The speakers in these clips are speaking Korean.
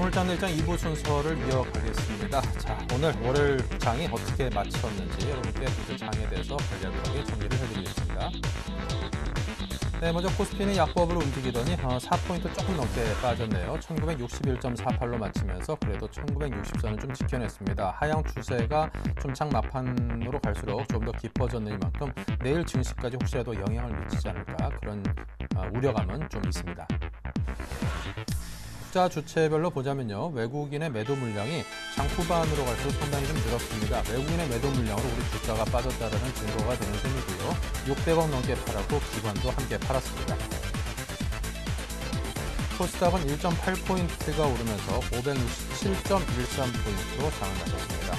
매물장 내일장 2부 순서를 이어가겠습니다. 자, 오늘 월요일 장이 어떻게 마쳤는지 여러분께 두 장에 대해서 간략하게 정리를 해드리겠습니다. 네, 먼저 코스피는 약보합으로 움직이더니 4포인트 조금 넘게 빠졌네요. 1961.48로 마치면서 그래도 1960선을 좀 지켜냈습니다. 하향 추세가 좀 장마판으로 갈수록 좀 더 깊어졌는 만큼 내일 증시까지 혹시라도 영향을 미치지 않을까 그런 우려감은 좀 있습니다. 투자 주체별로 보자면요. 외국인의 매도 물량이 장 후반으로 갈수록 상당히 좀 늘었습니다. 외국인의 매도 물량으로 우리 주가가 빠졌다는 증거가 되는 셈이고요. 600억 넘게 팔았고 기관도 함께 팔았습니다. 코스닥은 1.8포인트가 오르면서 567.13포인트로 장을 마쳤습니다.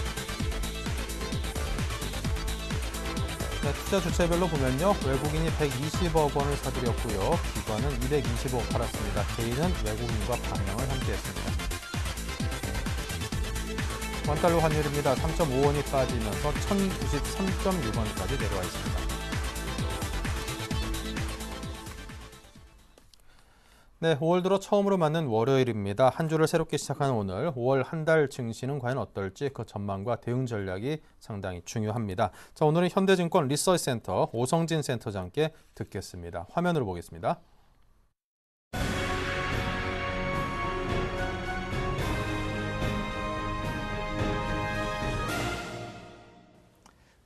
네, 투자 주체별로 보면요. 외국인이 120억 원을 사들였고요. 기관은 225억 팔았습니다. 개인은 외국인과 방향을 함께했습니다. 원달러 환율입니다. 3.5원이 빠지면서 1093.6원까지 내려와 있습니다. 네, 5월 들어 처음으로 맞는 월요일입니다. 한 주를 새롭게 시작하는 오늘 5월 한 달 증시는 과연 어떨지 그 전망과 대응 전략이 상당히 중요합니다. 자, 오늘은 현대증권 리서치센터 오성진 센터장께 듣겠습니다. 화면으로 보겠습니다.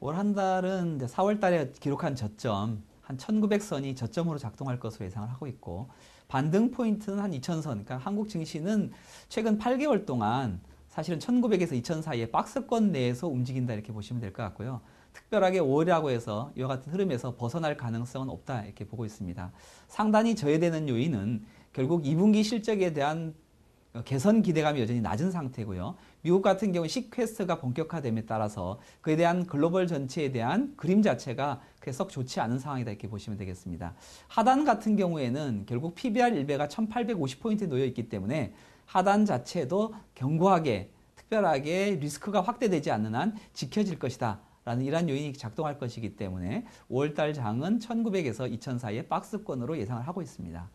올 한 달은 4월 달에 기록한 저점 한 1900선이 저점으로 작동할 것으로 예상을 하고 있고, 반등 포인트는 한 2000선, 그러니까 한국 증시는 최근 8개월 동안 사실은 1900에서 2000 사이에 박스권 내에서 움직인다 이렇게 보시면 될 것 같고요. 특별하게 5월이라고 해서 이와 같은 흐름에서 벗어날 가능성은 없다 이렇게 보고 있습니다. 상단이 저해되는 요인은 결국 2분기 실적에 대한 개선 기대감이 여전히 낮은 상태고요. 미국 같은 경우는 시퀘스트가 본격화됨에 따라서 그에 대한 글로벌 전체에 대한 그림 자체가 그렇게 썩 좋지 않은 상황이다 이렇게 보시면 되겠습니다. 하단 같은 경우에는 결국 PBR 1배가 1850포인트에 놓여 있기 때문에 하단 자체도 견고하게 특별하게 리스크가 확대되지 않는 한 지켜질 것이다 라는 이러한 요인이 작동할 것이기 때문에 5월달 장은 1900에서 2000 사이의 박스권으로 예상을 하고 있습니다.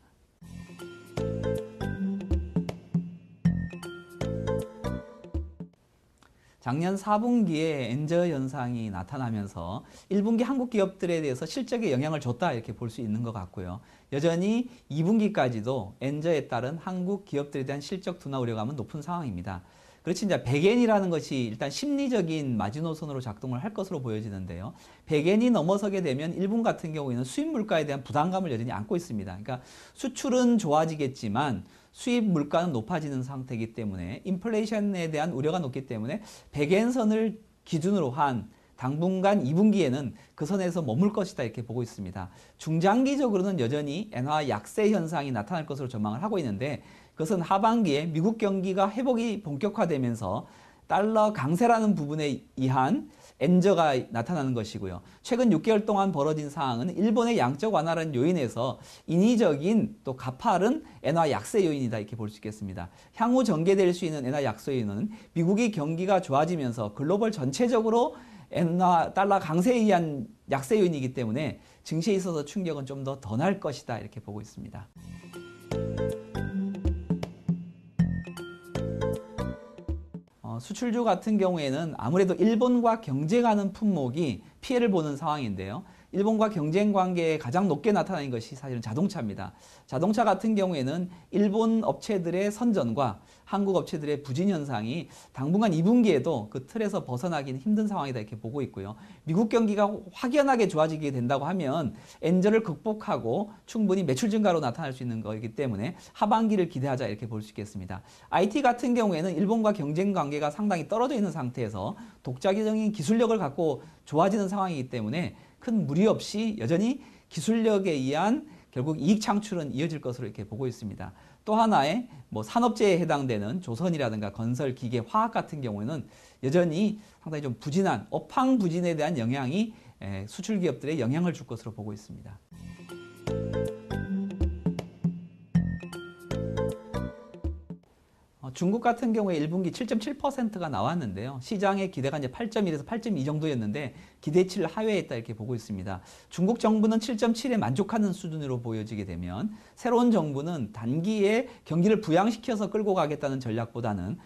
작년 4분기에 엔저 현상이 나타나면서 1분기 한국 기업들에 대해서 실적에 영향을 줬다 이렇게 볼 수 있는 것 같고요. 여전히 2분기까지도 엔저에 따른 한국 기업들에 대한 실적 둔화 우려감은 높은 상황입니다. 그렇지, 이제 100엔이라는 것이 일단 심리적인 마지노선으로 작동을 할 것으로 보여지는데요. 100엔이 넘어서게 되면 일본 같은 경우에는 수입 물가에 대한 부담감을 여전히 안고 있습니다. 그러니까 수출은 좋아지겠지만 수입 물가는 높아지는 상태이기 때문에 인플레이션에 대한 우려가 높기 때문에 100엔 선을 기준으로 한 당분간 2분기에는 그 선에서 머물 것이다 이렇게 보고 있습니다. 중장기적으로는 여전히 엔화 약세 현상이 나타날 것으로 전망을 하고 있는데, 그것은 하반기에 미국 경기가 회복이 본격화되면서 달러 강세라는 부분에 의한 엔저가 나타나는 것이고요. 최근 6개월 동안 벌어진 상황은 일본의 양적 완화라는 요인에서 인위적인 또 가파른 엔화 약세 요인이다 이렇게 볼 수 있겠습니다. 향후 전개될 수 있는 엔화 약세 요인은 미국의 경기가 좋아지면서 글로벌 전체적으로 엔화 달러 강세에 의한 약세 요인이기 때문에 증시에 있어서 충격은 좀 더 날 것이다 이렇게 보고 있습니다. 수출주 같은 경우에는 아무래도 일본과 경쟁하는 품목이 피해를 보는 상황인데요. 일본과 경쟁 관계에 가장 높게 나타나는 것이 사실은 자동차입니다. 자동차 같은 경우에는 일본 업체들의 선전과 한국 업체들의 부진 현상이 당분간 2분기에도 그 틀에서 벗어나기는 힘든 상황이다 이렇게 보고 있고요. 미국 경기가 확연하게 좋아지게 된다고 하면 엔저를 극복하고 충분히 매출 증가로 나타날 수 있는 거이기 때문에 하반기를 기대하자 이렇게 볼 수 있겠습니다. IT 같은 경우에는 일본과 경쟁 관계가 상당히 떨어져 있는 상태에서 독자적인 기술력을 갖고 좋아지는 상황이기 때문에 큰 무리 없이 여전히 기술력에 의한 결국 이익 창출은 이어질 것으로 이렇게 보고 있습니다. 또 하나의 산업재해에 해당되는 조선이라든가 건설, 기계, 화학 같은 경우에는 여전히 상당히 좀 부진한 업황 부진에 대한 영향이 수출 기업들에 영향을 줄 것으로 보고 있습니다. 중국 같은 경우에 1분기 7.7%가 나왔는데요. 시장의 기대가 이제 8.1에서 8.2 정도였는데 기대치를 하회했다 이렇게 보고 있습니다. 중국 정부는 7.7에 만족하는 수준으로 보여지게 되면 새로운 정부는 단기에 경기를 부양시켜서 끌고 가겠다는 전략보다는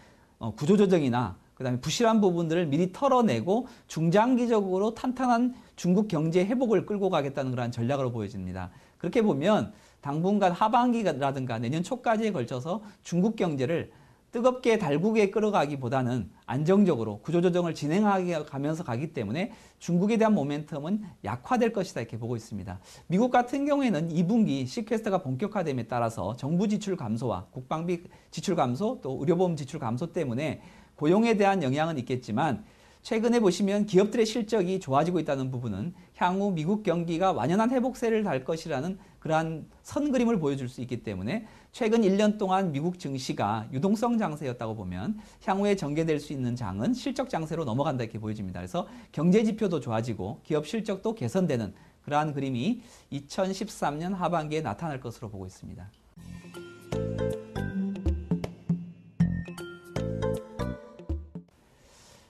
구조조정이나 그다음에 부실한 부분들을 미리 털어내고 중장기적으로 탄탄한 중국 경제 회복을 끌고 가겠다는 그런 전략으로 보여집니다. 그렇게 보면 당분간 하반기라든가 내년 초까지에 걸쳐서 중국 경제를 뜨겁게 달구게 끌어가기보다는 안정적으로 구조조정을 진행하면서 가기 때문에 중국에 대한 모멘텀은 약화될 것이다 이렇게 보고 있습니다. 미국 같은 경우에는 2분기 시퀘스트가 본격화됨에 따라서 정부 지출 감소와 국방비 지출 감소 또 의료보험 지출 감소 때문에 고용에 대한 영향은 있겠지만 최근에 보시면 기업들의 실적이 좋아지고 있다는 부분은 향후 미국 경기가 완연한 회복세를 달 것이라는 그러한 선 그림을 보여줄 수 있기 때문에 최근 1년 동안 미국 증시가 유동성 장세였다고 보면 향후에 전개될 수 있는 장은 실적 장세로 넘어간다 이렇게 보여집니다. 그래서 경제 지표도 좋아지고 기업 실적도 개선되는 그러한 그림이 2013년 하반기에 나타날 것으로 보고 있습니다.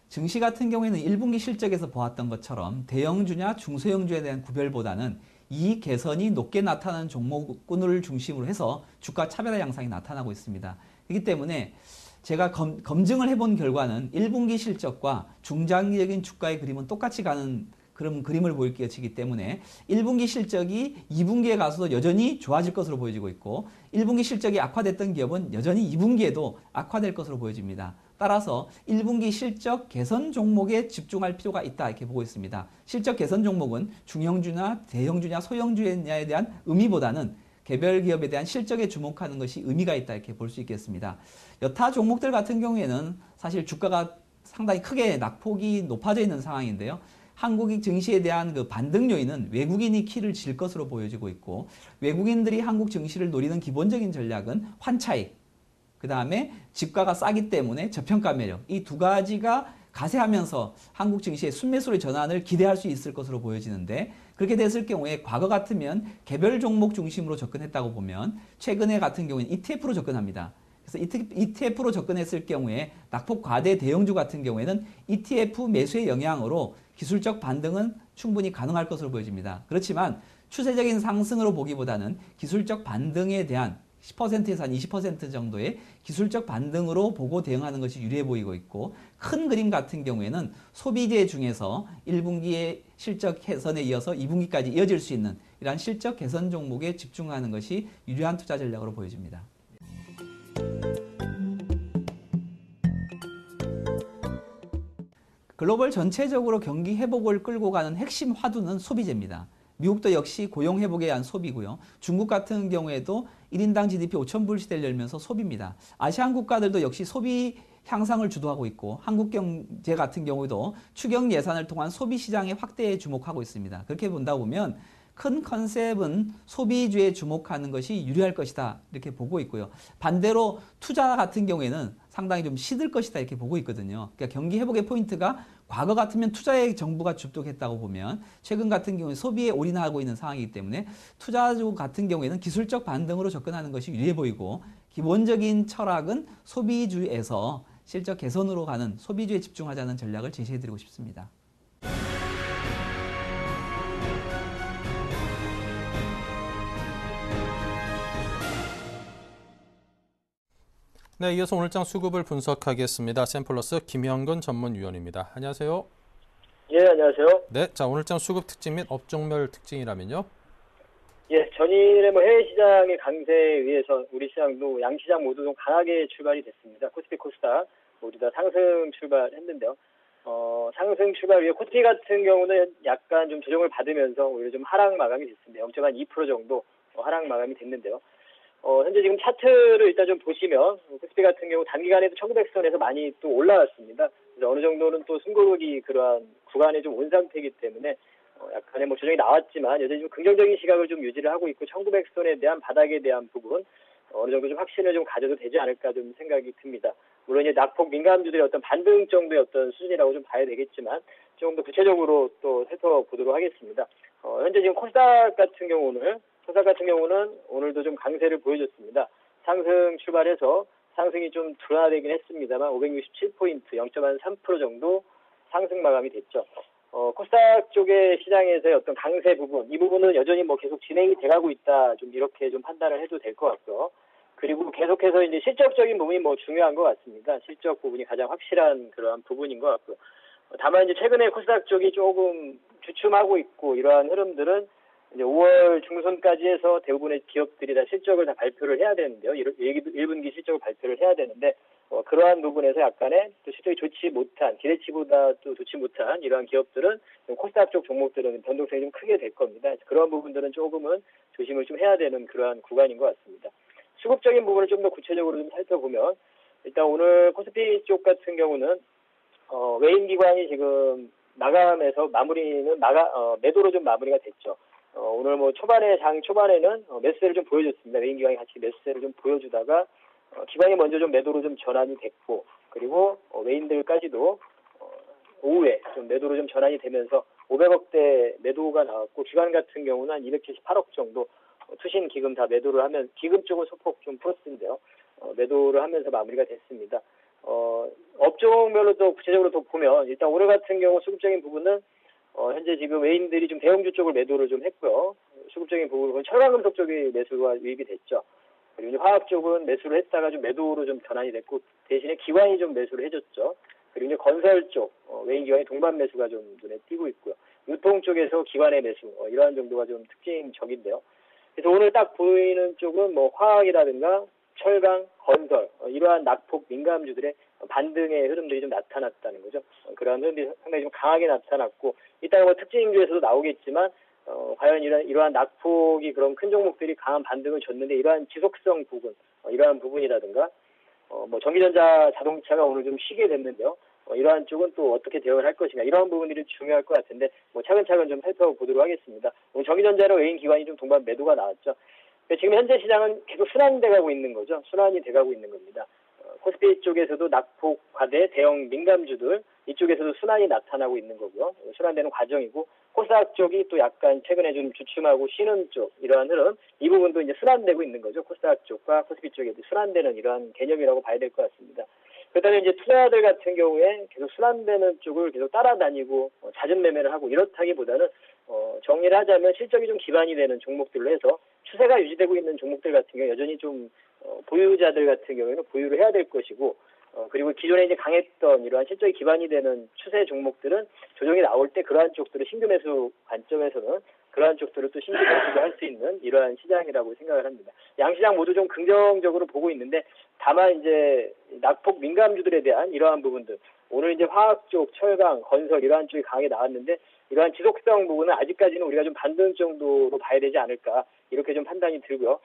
증시 같은 경우에는 1분기 실적에서 보았던 것처럼 대형주냐 중소형주에 대한 구별보다는 이익 개선이 높게 나타나는 종목군을 중심으로 해서 주가 차별화 양상이 나타나고 있습니다. 그렇기 때문에 제가 검증을 해본 결과는 1분기 실적과 중장기적인 주가의 그림은 똑같이 가는 그런 그림을 보이기 때문에 1분기 실적이 2분기에 가서도 여전히 좋아질 것으로 보여지고 있고 1분기 실적이 악화됐던 기업은 여전히 2분기에도 악화될 것으로 보여집니다. 따라서 1분기 실적 개선 종목에 집중할 필요가 있다 이렇게 보고 있습니다. 실적 개선 종목은 중형주나 대형주냐 소형주냐에 대한 의미보다는 개별 기업에 대한 실적에 주목하는 것이 의미가 있다 이렇게 볼 수 있겠습니다. 여타 종목들 같은 경우에는 사실 주가가 상당히 크게 낙폭이 높아져 있는 상황인데요. 한국 증시에 대한 그 반등 요인은 외국인이 키를 질 것으로 보여지고 있고 외국인들이 한국 증시를 노리는 기본적인 전략은 환차익, 그 다음에 집가가 싸기 때문에 저평가 매력 이 두 가지가 가세하면서 한국 증시의 순매수의 전환을 기대할 수 있을 것으로 보여지는데 그렇게 됐을 경우에 과거 같으면 개별 종목 중심으로 접근했다고 보면 최근에 같은 경우는 ETF로 접근합니다. 그래서 ETF로 접근했을 경우에 낙폭 과대 대형주 같은 경우에는 ETF 매수의 영향으로 기술적 반등은 충분히 가능할 것으로 보여집니다. 그렇지만 추세적인 상승으로 보기보다는 기술적 반등에 대한 10%에서 한 20% 정도의 기술적 반등으로 보고 대응하는 것이 유리해 보이고 있고 큰 그림 같은 경우에는 소비재 중에서 1분기의 실적 개선에 이어서 2분기까지 이어질 수 있는 이러한 실적 개선 종목에 집중하는 것이 유리한 투자 전략으로 보여집니다. 글로벌 전체적으로 경기 회복을 끌고 가는 핵심 화두는 소비재입니다. 미국도 역시 고용 회복에 의한 소비고요. 중국 같은 경우에도 1인당 GDP 5,000불 시대를 열면서 소비입니다. 아시안 국가들도 역시 소비 향상을 주도하고 있고 한국 경제 같은 경우도 추경 예산을 통한 소비 시장의 확대에 주목하고 있습니다. 그렇게 본다 보면 큰 컨셉은 소비주에 주목하는 것이 유리할 것이다 이렇게 보고 있고요. 반대로 투자 같은 경우에는 상당히 좀 시들 것이다 이렇게 보고 있거든요. 그러니까 경기 회복의 포인트가 과거 같으면 투자에 정부가 주도했다고 보면 최근 같은 경우에 소비에 올인하고 있는 상황이기 때문에 투자주 같은 경우에는 기술적 반등으로 접근하는 것이 유리해 보이고 기본적인 철학은 소비주에서 실적 개선으로 가는 소비주에 집중하자는 전략을 제시해드리고 싶습니다. 네, 이어서 오늘장 수급을 분석하겠습니다. 샘플러스 김영근 전문위원입니다. 안녕하세요. 예, 안녕하세요. 네, 자 오늘장 수급 특징 및 업종별 특징이라면요? 예, 전일의 해외 시장의 강세에 의해서 우리 시장도 양시장 모두 좀 강하게 출발이 됐습니다. 코스피, 코스닥 모두 다 상승 출발했는데요. 상승 출발 이후에 코스피 같은 경우는 약간 좀 조정을 받으면서 오히려 좀 하락 마감이 됐습니다. 0.2% 정도 하락 마감이 됐는데요. 현재 지금 차트를 일단 좀 보시면 코스피 같은 경우 단기간에도 1900선에서 많이 또 올라왔습니다. 그래서 어느 정도는 또 승부욕이 그러한 구간에 좀 온 상태이기 때문에 약간의 조정이 나왔지만 여전히 좀 긍정적인 시각을 좀 유지를 하고 있고 1900선에 대한 바닥에 대한 부분 어느 정도 좀 확신을 좀 가져도 되지 않을까 좀 생각이 듭니다. 물론 이제 낙폭 민감주들의 어떤 반등 정도의 어떤 수준이라고 좀 봐야 되겠지만 조금 더 구체적으로 또 살펴보도록 하겠습니다. 현재 지금 코스닥 같은 경우는 오늘도 좀 강세를 보여줬습니다. 상승 출발해서 상승이 좀 둔화되긴 했습니다만 567포인트, 0.3% 정도 상승 마감이 됐죠. 코스닥 쪽의 시장에서의 어떤 강세 부분, 이 부분은 여전히 뭐 계속 진행이 돼가고 있다, 좀 이렇게 좀 판단을 해도 될 것 같고요. 그리고 계속해서 이제 실적적인 부분이 뭐 중요한 것 같습니다. 실적 부분이 가장 확실한 그러한 부분인 것 같고요. 다만 이제 최근에 코스닥 쪽이 조금 주춤하고 있고 이러한 흐름들은 이제 5월 중순까지 해서 대부분의 기업들이 다 실적을 다 발표를 해야 되는데요. 1분기 실적을 발표를 해야 되는데 그러한 부분에서 약간의 또 실적이 좋지 못한, 기대치보다 또 좋지 못한 이러한 기업들은 코스닥 쪽 종목들은 변동성이 좀 크게 될 겁니다. 그러한 부분들은 조금은 조심을 좀 해야 되는 그러한 구간인 것 같습니다. 수급적인 부분을 좀 더 구체적으로 좀 살펴보면 일단 오늘 코스피 쪽 같은 경우는 외인 기관이 지금 마감해서 매도로 좀 마무리가 됐죠. 오늘 뭐 장 초반에는 매수세를 좀 보여줬습니다. 외인 기관이 같이 매수세를 좀 보여주다가 기관이 먼저 좀 매도로 좀 전환이 됐고, 그리고 외인들까지도 오후에 좀 매도로 좀 전환이 되면서 500억대 매도가 나왔고, 기관 같은 경우는 한 278억 정도 투신 기금 다 매도를 하면, 기금 쪽은 소폭 좀 플러스인데요. 매도를 하면서 마무리가 됐습니다. 업종별로 또 구체적으로 또 보면 일단 오늘 같은 경우 수급적인 부분은 현재 지금 외인들이 좀 대형주 쪽을 매도를 좀 했고요. 수급적인 부분은 철강금속 쪽이 매수가 유입이 됐죠. 그리고 이제 화학 쪽은 매수를 했다가 좀 매도로 좀 전환이 됐고, 대신에 기관이 좀 매수를 해줬죠. 그리고 이제 건설 쪽 외인 기관이 동반 매수가 좀 눈에 띄고 있고요. 유통 쪽에서 기관의 매수 이러한 정도가 좀 특징적인데요. 그래서 오늘 딱 보이는 쪽은 뭐 화학이라든가 철강, 건설 이러한 낙폭 민감주들의 반등의 흐름들이 좀 나타났다는 거죠. 그러한 흐름들이 상당히 좀 강하게 나타났고, 이따가 뭐 특징주에서도 나오겠지만 과연 이러한 낙폭이 그런 큰 종목들이 강한 반등을 줬는데 이러한 지속성 부분, 이러한 부분이라든가 뭐 전기전자, 자동차가 오늘 좀 쉬게 됐는데요. 이러한 쪽은 또 어떻게 대응을 할 것인가, 이러한 부분들이 중요할 것 같은데 뭐 차근차근 좀 살펴보도록 하겠습니다. 오늘 전기전자로 외인 기관이 좀 동반 매도가 나왔죠. 지금 현재 시장은 계속 순환돼가고 있는 거죠. 순환이 돼가고 있는 겁니다. 코스피 쪽에서도 낙폭 과대 대형 민감주들, 이쪽에서도 순환이 나타나고 있는 거고요. 순환되는 과정이고, 코스닥 쪽이 또 약간 최근에 좀 주춤하고 쉬는 쪽, 이러한 흐름, 이 부분도 이제 순환되고 있는 거죠. 코스닥 쪽과 코스피 쪽에도 순환되는 이러한 개념이라고 봐야 될 것 같습니다. 그다음에 이제 투자자들 같은 경우에 계속 순환되는 쪽을 계속 따라다니고 잦은 매매를 하고 이렇다기보다는 정리를 하자면 실적이 좀 기반이 되는 종목들로 해서 추세가 유지되고 있는 종목들 같은 경우 여전히 좀 보유자들 같은 경우에는 보유를 해야 될 것이고, 그리고 기존에 이제 강했던 이러한 실적이 기반이 되는 추세 종목들은 조정이 나올 때 그러한 쪽들을 신규 매수 관점에서는 그러한 쪽들을 또 신규 매수를 할 수 있는 이러한 시장이라고 생각을 합니다. 양시장 모두 좀 긍정적으로 보고 있는데, 다만 이제 낙폭 민감주들에 대한 이러한 부분들, 오늘 이제 화학 쪽, 철강, 건설 이러한 쪽이 강하게 나왔는데 이러한 지속성 부분은 아직까지는 우리가 좀 반등 정도로 봐야 되지 않을까, 이렇게 좀 판단이 들고요.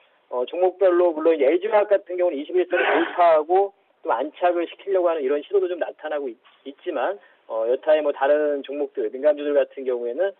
종목별로 물론 이제 LG화학 같은 경우는 21선을 돌파하고 또 안착을 시키려고 하는 이런 시도도 좀 나타나고 있지만 여타의 뭐 다른 종목들, 민감주들 같은 경우에는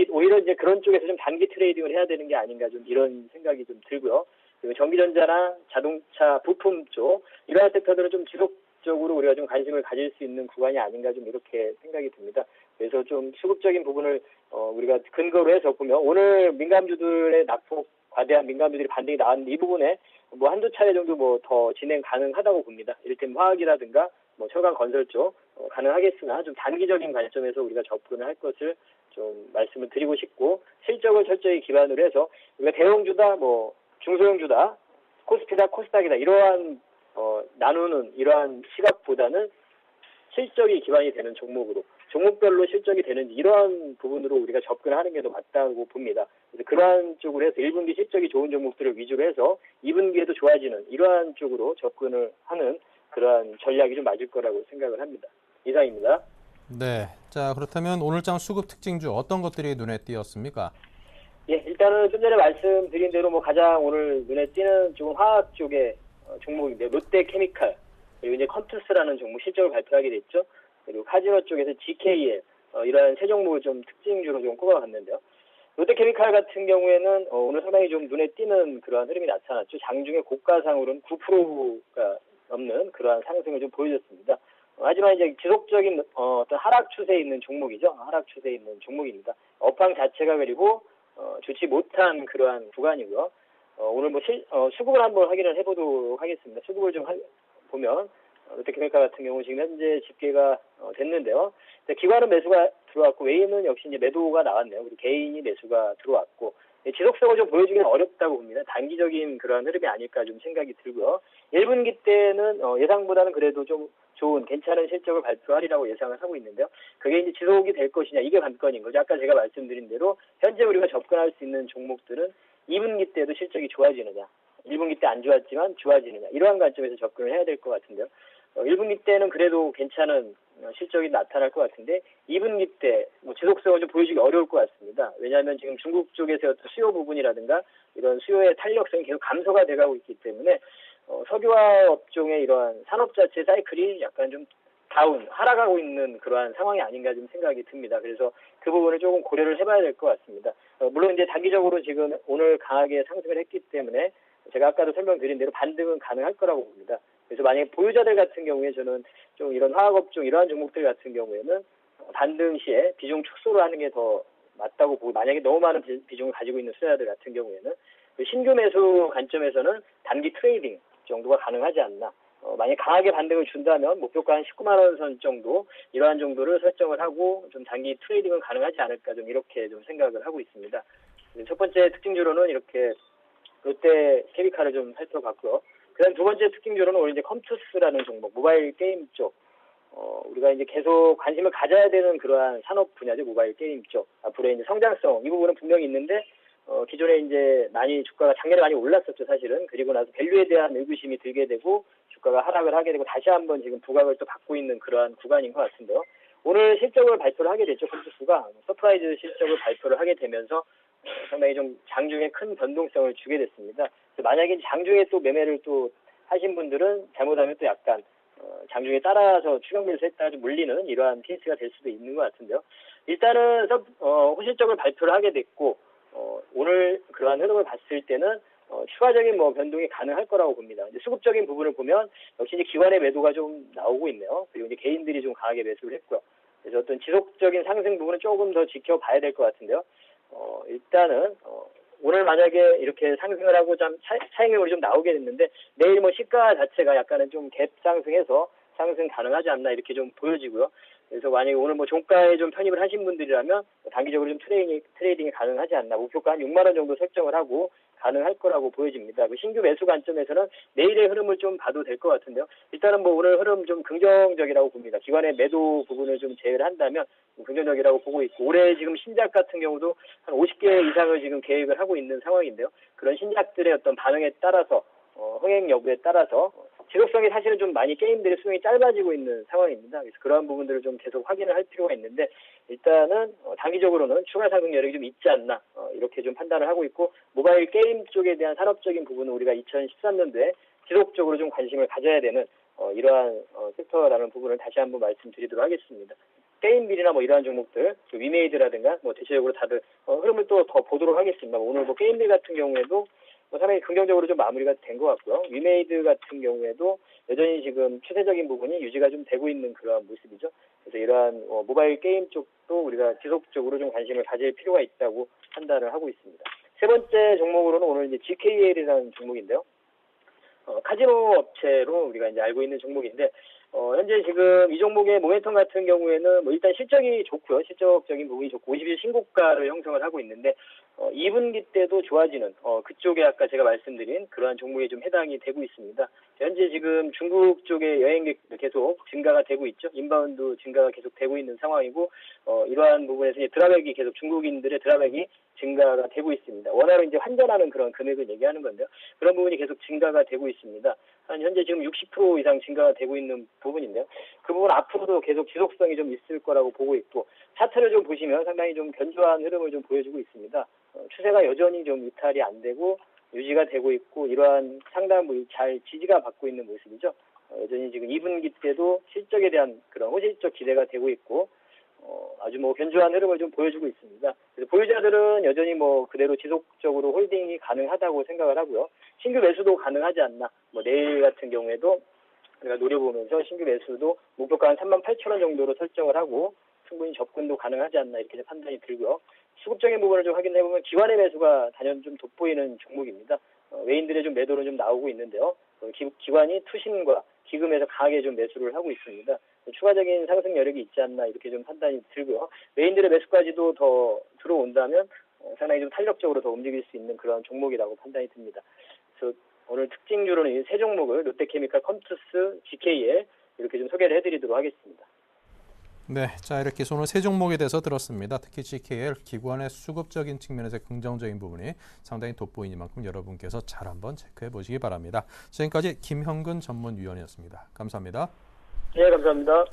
오히려 이제 그런 쪽에서 좀 단기 트레이딩을 해야 되는 게 아닌가, 좀 이런 생각이 좀 들고요. 그리고 전기전자나 자동차 부품 쪽 이러한 섹터들은 좀 지속적으로 우리가 좀 관심을 가질 수 있는 구간이 아닌가, 좀 이렇게 생각이 듭니다. 그래서 좀 수급적인 부분을 우리가 근거로 해서 보면 오늘 민감주들의 낙폭 과대한 민감주들이 반등이 나왔는데 이 부분에 뭐 한두 차례 정도 뭐 더 진행 가능하다고 봅니다. 이를테면 화학이라든가 뭐 철강 건설 쪽 가능하겠으나 좀 단기적인 관점에서 우리가 접근을 할 것을 좀 말씀을 드리고 싶고, 실적을 철저히 기반으로 해서 우리가 대형주다 뭐 중소형주다 코스피다 코스닥이다 이러한 나누는 이러한 시각보다는 실적이 기반이 되는 종목으로, 종목별로 실적이 되는지 이러한 부분으로 우리가 접근하는 게 더 맞다고 봅니다. 그래서 그러한 쪽으로 해서 1분기 실적이 좋은 종목들을 위주로 해서 2분기에도 좋아지는 이러한 쪽으로 접근을 하는 그러한 전략이 좀 맞을 거라고 생각을 합니다. 이상입니다. 네. 자, 그렇다면 오늘장 수급 특징주 어떤 것들이 눈에 띄었습니까? 예, 일단은 좀 전에 말씀드린 대로 뭐 가장 오늘 눈에 띄는 쪽은 화학 쪽의 종목인데, 롯데케미칼, 그리고 이제 컨투스라는 종목 실적을 발표하게 됐죠. 그리고 카지노 쪽에서 GKL 이런 세 종목을 좀 특징주로 좀 꼽아봤는데요. 롯데케미칼 같은 경우에는 오늘 상당히 좀 눈에 띄는 그러한 흐름이 나타났죠. 장중에 고가상으로는 9%가 넘는 그러한 상승을 좀 보여줬습니다. 하지만 이제 지속적인 어떤 하락 추세에 있는 종목이죠. 하락 추세에 있는 종목입니다. 업황 자체가 그리고 좋지 못한 그러한 구간이고요. 오늘 뭐 수급을 한번 확인을 해보도록 하겠습니다. 수급을 좀 보면 롯데캐피탈 같은 경우 지금 현재 집계가 됐는데요. 기관은 매수가 들어왔고 외인은 역시 이제 매도가 나왔네요. 그리고 개인이 매수가 들어왔고 지속성을 좀 보여주기는 어렵다고 봅니다. 단기적인 그런 흐름이 아닐까 좀 생각이 들고요. 1분기 때는 예상보다는 그래도 좀 좋은 괜찮은 실적을 발표하리라고 예상을 하고 있는데요. 그게 이제 지속이 될 것이냐 이게 관건인 거죠. 아까 제가 말씀드린 대로 현재 우리가 접근할 수 있는 종목들은 2분기 때도 실적이 좋아지느냐 1분기 때 안 좋았지만 좋아지느냐 이러한 관점에서 접근을 해야 될 것 같은데요. 1분기 때는 그래도 괜찮은 실적이 나타날 것 같은데 2분기 때 뭐 지속성을 좀 보여주기 어려울 것 같습니다. 왜냐하면 지금 중국 쪽에서 어떤 수요 부분이라든가 이런 수요의 탄력성이 계속 감소가 돼가고 있기 때문에 석유화 업종의 이러한 산업 자체 사이클이 약간 좀 하락하고 있는 그러한 상황이 아닌가 좀 생각이 듭니다. 그래서 그 부분을 조금 고려를 해봐야 될 것 같습니다. 물론 이제 단기적으로 지금 오늘 강하게 상승을 했기 때문에 제가 아까도 설명드린 대로 반등은 가능할 거라고 봅니다. 그래서 만약에 보유자들 같은 경우에 저는 좀 이런 화학업종 이러한 종목들 같은 경우에는 반등 시에 비중 축소를 하는 게 더 맞다고 보고 만약에 너무 많은 비중을 가지고 있는 투자자들 같은 경우에는 신규 매수 관점에서는 단기 트레이딩 정도가 가능하지 않나. 만약에 강하게 반등을 준다면 목표가 한 19만 원 선 정도 이러한 정도를 설정을 하고 좀 단기 트레이딩은 가능하지 않을까 좀 이렇게 좀 생각을 하고 있습니다. 첫 번째 특징주로는 이렇게 롯데 캐피칼을 좀 살펴봤고요. 그다음 두 번째 특징주로는 오늘 이제 컴투스라는 종목 모바일 게임 쪽 우리가 이제 계속 관심을 가져야 되는 그러한 산업 분야죠. 모바일 게임 쪽 앞으로의 이제 성장성 이 부분은 분명히 있는데 기존에 이제 많이 주가가 작년에 많이 올랐었죠, 사실은. 그리고 나서 밸류에 대한 의구심이 들게 되고 주가가 하락을 하게 되고 다시 한번 지금 부각을 또 받고 있는 그러한 구간인 것 같은데요. 오늘 실적을 발표를 하게 됐죠, 컴투스가. 서프라이즈 실적을 발표를 하게 되면서 상당히 좀 장중에 큰 변동성을 주게 됐습니다. 만약에 장중에 또 매매를 또 하신 분들은 잘못하면 또 약간 장중에 따라서 추격 매수했다가 좀 물리는 이러한 케이스가 될 수도 있는 것 같은데요. 일단은 호실적을 발표를 하게 됐고 오늘 그러한 흐름을 봤을 때는 추가적인 뭐 변동이 가능할 거라고 봅니다. 이제 수급적인 부분을 보면 역시 이제 기관의 매도가 좀 나오고 있네요. 그리고 이제 개인들이 좀 강하게 매수를 했고요. 그래서 어떤 지속적인 상승 부분은 조금 더 지켜봐야 될 것 같은데요. 일단은 오늘 만약에 이렇게 상승을 하고 좀 차익률이 좀 나오게 됐는데 내일 뭐 시가 자체가 약간은 좀 갭 상승해서 상승 가능하지 않나 이렇게 좀 보여지고요. 그래서 만약에 오늘 뭐 종가에 좀 편입을 하신 분들이라면 단기적으로 좀 트레이딩이 가능하지 않나. 목표가 한 6만 원 정도 설정을 하고 가능할 거라고 보여집니다. 그 신규 매수 관점에서는 내일의 흐름을 좀 봐도 될 것 같은데요. 일단은 뭐 오늘 흐름 좀 긍정적이라고 봅니다. 기관의 매도 부분을 좀 제외를 한다면 긍정적이라고 보고 있고 올해 지금 신작 같은 경우도 한 50개 이상을 지금 계획을 하고 있는 상황인데요. 그런 신작들의 어떤 반응에 따라서 흥행 여부에 따라서 지속성이 사실은 좀 많이 게임들의 수명이 짧아지고 있는 상황입니다. 그래서 그러한 부분들을 좀 계속 확인을 할 필요가 있는데 일단은 단기적으로는 추가 상승 여력이 좀 있지 않나 이렇게 좀 판단을 하고 있고 모바일 게임 쪽에 대한 산업적인 부분은 우리가 2013년도에 지속적으로 좀 관심을 가져야 되는 이러한 섹터라는 부분을 다시 한번 말씀드리도록 하겠습니다. 게임빌이나 뭐 이러한 종목들, 위메이드라든가 뭐 대체적으로 다들 흐름을 또 더 보도록 하겠습니다. 오늘 뭐 게임빌 같은 경우에도 상당히 긍정적으로 좀 마무리가 된 것 같고요. 위메이드 같은 경우에도 여전히 지금 추세적인 부분이 유지가 좀 되고 있는 그러한 모습이죠. 그래서 이러한 모바일 게임 쪽도 우리가 지속적으로 좀 관심을 가질 필요가 있다고 판단을 하고 있습니다. 세 번째 종목으로는 오늘 이제 GKL이라는 종목인데요. 카지노 업체로 우리가 이제 알고 있는 종목인데 현재 지금 이 종목의 모멘텀 같은 경우에는 뭐 일단 실적이 좋고요. 실적적인 부분이 좋고 50일 신고가를 형성을 하고 있는데 2분기 때도 좋아지는 그쪽에 아까 제가 말씀드린 그러한 종목에 좀 해당이 되고 있습니다. 현재 지금 중국 쪽의 여행객 계속 증가가 되고 있죠. 인바운드 증가가 계속 되고 있는 상황이고 이러한 부분에서 이제 드라백이 계속 중국인들의 드라백이 증가가 되고 있습니다. 원화로 이제 환전하는 그런 금액을 얘기하는 건데요. 그런 부분이 계속 증가가 되고 있습니다. 한 현재 지금 60% 이상 증가가 되고 있는 부분인데요. 그 부분 앞으로도 계속 지속성이 좀 있을 거라고 보고 있고 차트를 좀 보시면 상당히 좀 견조한 흐름을 좀 보여주고 있습니다. 추세가 여전히 좀 이탈이 안 되고 유지가 되고 있고 이러한 상당한 잘 지지가 받고 있는 모습이죠. 여전히 지금 2분기 때도 실적에 대한 그런 호실적 기대가 되고 있고 아주 뭐 견조한 흐름을 좀 보여주고 있습니다. 그래서 보유자들은 여전히 뭐 그대로 지속적으로 홀딩이 가능하다고 생각을 하고요. 신규 매수도 가능하지 않나. 뭐 내일 같은 경우에도 우리가 노려보면서 신규 매수도 목표가 한 38,000원 정도로 설정을 하고 충분히 접근도 가능하지 않나 이렇게 판단이 들고요. 수급적인 부분을 좀 확인해보면 기관의 매수가 단연 좀 돋보이는 종목입니다. 외인들의 좀 매도는 좀 나오고 있는데요. 기관이 투신과 기금에서 강하게 좀 매수를 하고 있습니다. 추가적인 상승 여력이 있지 않나 이렇게 좀 판단이 들고요. 외인들의 매수까지도 더 들어온다면 상당히 좀 탄력적으로 더 움직일 수 있는 그런 종목이라고 판단이 듭니다. 그래서 오늘 특징주로는 이 세 종목을 롯데케미칼, 컴투스, GKL 이렇게 좀 소개를 해드리도록 하겠습니다. 네, 자 이렇게 오늘 세 종목에 대해서 들었습니다. 특히 GKL 기관의 수급적인 측면에서 긍정적인 부분이 상당히 돋보이는 만큼 여러분께서 잘 한번 체크해 보시기 바랍니다. 지금까지 김형근 전문위원이었습니다. 감사합니다. 네, 감사합니다.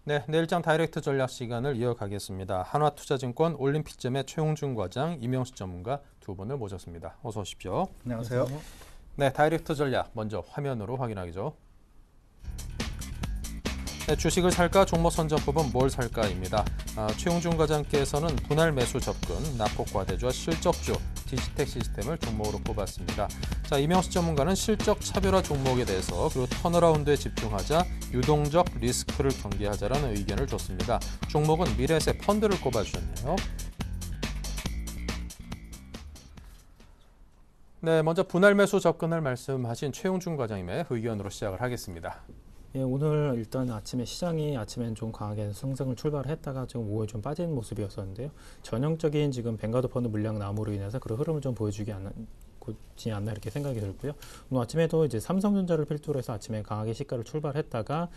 네, 내일장 다이렉트 전략 시간을 이어가겠습니다. 한화투자증권 올림픽점의 최용준 과장, 이명수 전문가 두 분을 모셨습니다. 어서 오십시오. 안녕하세요. 네, 다이렉트 전략 먼저 화면으로 확인하기죠. 네, 주식을 살까 종목 선정법은 뭘 살까입니다. 최용준 과장께서는 분할 매수 접근, 낙폭 과대주와 실적주, 디지텍 시스템을 종목으로 꼽았습니다. 자, 이명수 전문가는 실적 차별화 종목에 대해서 그리고 턴어라운드에 집중하자 유동적 리스크를 경계하자라는 의견을 줬습니다. 종목은 미래세 펀드를 꼽아주셨네요. 네, 먼저 분할 매수 접근을 말씀하신 최용준 과장님의 의견으로 시작을 하겠습니다. 예, 오늘 일단 시장이 좀 강하게 상승을 출발했다가 지금 오후에 좀 빠지는 모습이었었는데요. 전형적인 지금 뱅가드 펀드 물량 낙무로 인해서 그런 흐름을 좀 보여주지 않나 이렇게 생각이 들고요. 오늘 아침에도 이제 삼성전자를 필두로 해서 아침에 강하게 시가를 출발했다가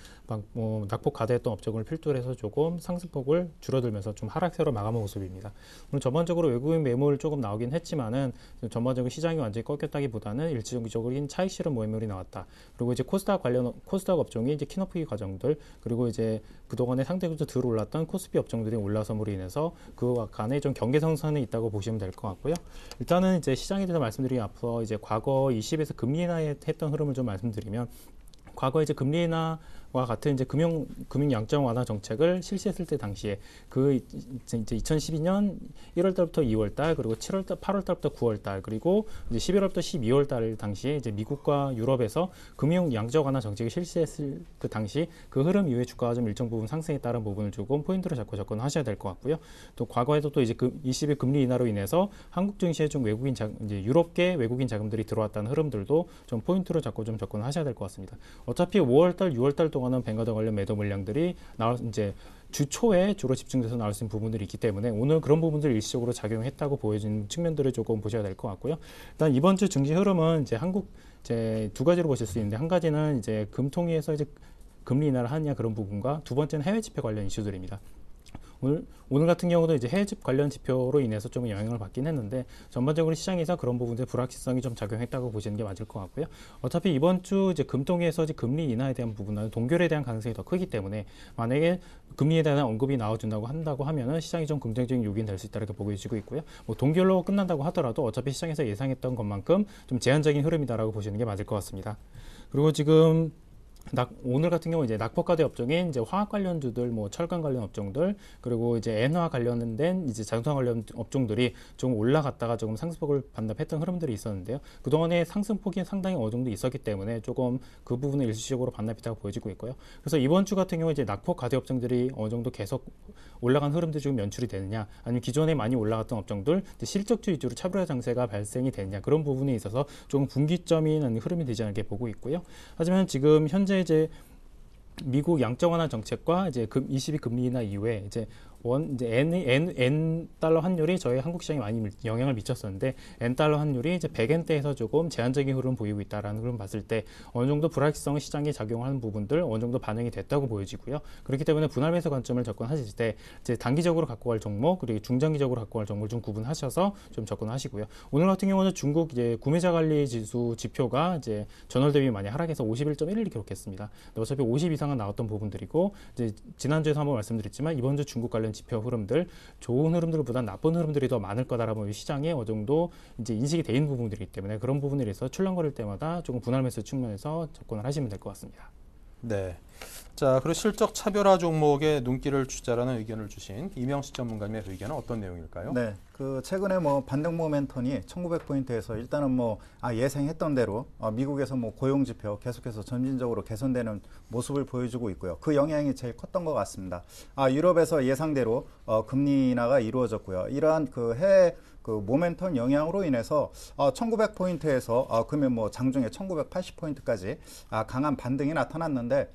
낙폭 과대했던 업종을 필두로 해서 조금 상승폭을 줄어들면서 좀 하락세로 마감한 모습입니다. 오늘 전반적으로 외국인 매물 조금 나오긴 했지만은 전반적으로 시장이 완전히 꺾였다기보다는 일시적인 차익 실현 매물이 나왔다. 그리고 이제 코스닥 업종이 이제 키높이 과정들 그리고 이제 그동안에 상대적으로 덜 올랐던 코스피 업종들이 올라섬으로 인해서 그 간에 좀 경계성선이 있다고 보시면 될 것 같고요. 일단은 이제 시장에 대해서 말씀드리기 앞서 이제 과거 20에서 금리 인하에 했던 흐름을 좀 말씀드리면 과거 이제 금리 인하와 같은 이제 금융 양적 완화 정책을 실시했을 때 당시에 그 이제 2012년 1월 달부터 2월 달 그리고 7월 달, 8월 달부터 9월 달 그리고 이제 11월부터 12월 달 당시에 이제 미국과 유럽에서 금융 양적 완화 정책을 실시했을 그 당시 그 흐름 이후에 주가가 좀 일정 부분 상승에 따른 부분을 조금 포인트로 잡고 접근하셔야 될 것 같고요. 또 과거에도 또 이제 20일 금리 인하로 인해서 한국 증시에 좀 이제 유럽계 외국인 자금들이 들어왔다는 흐름들도 좀 포인트로 잡고 좀 접근하셔야 될 것 같습니다. 어차피 5월 달, 6월 달 동안은 뱅가드 관련 매도 물량들이 이제 주 초에 주로 집중돼서 나올 수 있는 부분들이 있기 때문에 오늘 그런 부분들이 일시적으로 작용했다고 보여지는 측면들을 조금 보셔야 될 것 같고요. 일단 이번 주 증시 흐름은 이제 이제 두 가지로 보실 수 있는데 한 가지는 이제 금통위에서 이제 금리 인하를 하느냐 그런 부분과 두 번째는 해외 지표 관련 이슈들입니다. 오늘 같은 경우도 이제 해외 집 관련 지표로 인해서 좀 영향을 받긴 했는데 전반적으로 시장에서 그런 부분들 불확실성이 좀 작용했다고 보시는 게 맞을 것 같고요. 어차피 이번 주 이제 금통위에서 이제 금리 인하에 대한 부분은 동결에 대한 가능성이 더 크기 때문에 만약에 금리에 대한 언급이 한다고 하면은 시장이 좀 긍정적인 요인이 될 수 있다 이렇게 보여지고 있고요. 동결로 끝난다고 하더라도 어차피 시장에서 예상했던 것만큼 좀 제한적인 흐름이다라고 보시는 게 맞을 것 같습니다. 그리고 지금 오늘 같은 경우 이제 낙폭과대 업종인 이제 화학 관련주들, 뭐 철강 관련 업종들, 그리고 이제 엔화 관련된 이제 자동차 관련 업종들이 좀 올라갔다가 조금 상승폭을 반납했던 흐름들이 있었는데요. 그동안에 상승폭이 상당히 어느 정도 있었기 때문에 조금 그 부분은 일시적으로 반납했다고 보여지고 있고요. 그래서 이번 주 같은 경우 이제 낙폭 과대 업종들이 어느 정도 계속 올라간 흐름들이 좀 연출이 되느냐, 아니면 기존에 많이 올라갔던 업종들 이제 실적주 위주로 차별화 장세가 발생이 되느냐, 그런 부분에 있어서 조금 분기점이 나는 흐름이 되지 않게 보고 있고요. 하지만 지금 현재 이제 미국 양적 완화 정책과 이제 22 금리 인하 이후에 이제 N 달러 환율이 저희 한국 시장에 많이 영향을 미쳤었는데, N 달러 환율이 이제 100엔대에서 조금 제한적인 흐름 보이고 있다라는 흐름 봤을 때 어느 정도 불확실성 시장에 작용하는 부분들 어느 정도 반영이 됐다고 보여지고요. 그렇기 때문에 분할 매수 관점을 접근하실 때 이제 단기적으로 갖고 갈 종목, 그리고 중장기적으로 갖고 갈 종목을 좀 구분하셔서 좀 접근하시고요. 오늘 같은 경우는 중국 이제 구매자 관리 지수 지표가 이제 전월 대비 많이 하락해서 51.1을 기록했습니다. 어차피 50 이상은 나왔던 부분들이고, 이제 지난주에도 한번 말씀드렸지만 이번 주 중국 관련 지표 흐름들, 좋은 흐름들보다 나쁜 흐름들이 더 많을 거다라고 시장에 어느 정도 이제 인식이 돼 있는 부분들이기 때문에 그런 부분에 대해서 출렁거릴 때마다 조금 분할 매수 측면에서 접근을 하시면 될 것 같습니다. 네. 자, 그리고 실적 차별화 종목에 눈길을 주자라는 의견을 주신 이명식 전문가님의 의견은 어떤 내용일까요? 네, 그 최근에 뭐 반등 모멘텀이 1900포인트에서 일단은 뭐 예상했던 대로 미국에서 뭐 고용 지표 계속해서 점진적으로 개선되는 모습을 보여주고 있고요. 그 영향이 제일 컸던 것 같습니다. 유럽에서 예상대로 금리 인하가 이루어졌고요. 이러한 그 해외 그 모멘텀 영향으로 인해서 1900포인트에서 그러면 뭐 장중에 1980포인트까지 강한 반등이 나타났는데,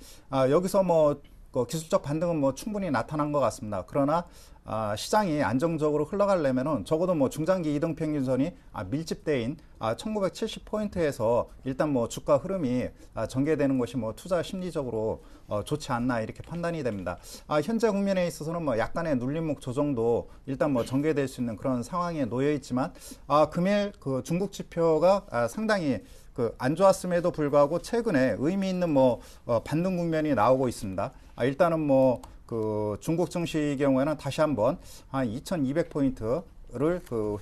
여기서 뭐 기술적 반등은 뭐 충분히 나타난 것 같습니다. 그러나 시장이 안정적으로 흘러가려면은 적어도 뭐 중장기 이등 평균선이 밀집대인 1970포인트에서 일단 뭐 주가 흐름이 전개되는 것이 뭐 투자 심리적으로 좋지 않나 이렇게 판단이 됩니다. 현재 국면에 있어서는 뭐 약간의 눌림목 조정도 일단 뭐 전개될 수 있는 그런 상황에 놓여 있지만, 금일 그 중국 지표가 상당히 안 좋았음에도 불구하고 최근에 의미 있는 뭐 반등 국면이 나오고 있습니다. 일단은 뭐 그 중국 증시의 경우에는 다시 한번 한 2200포인트를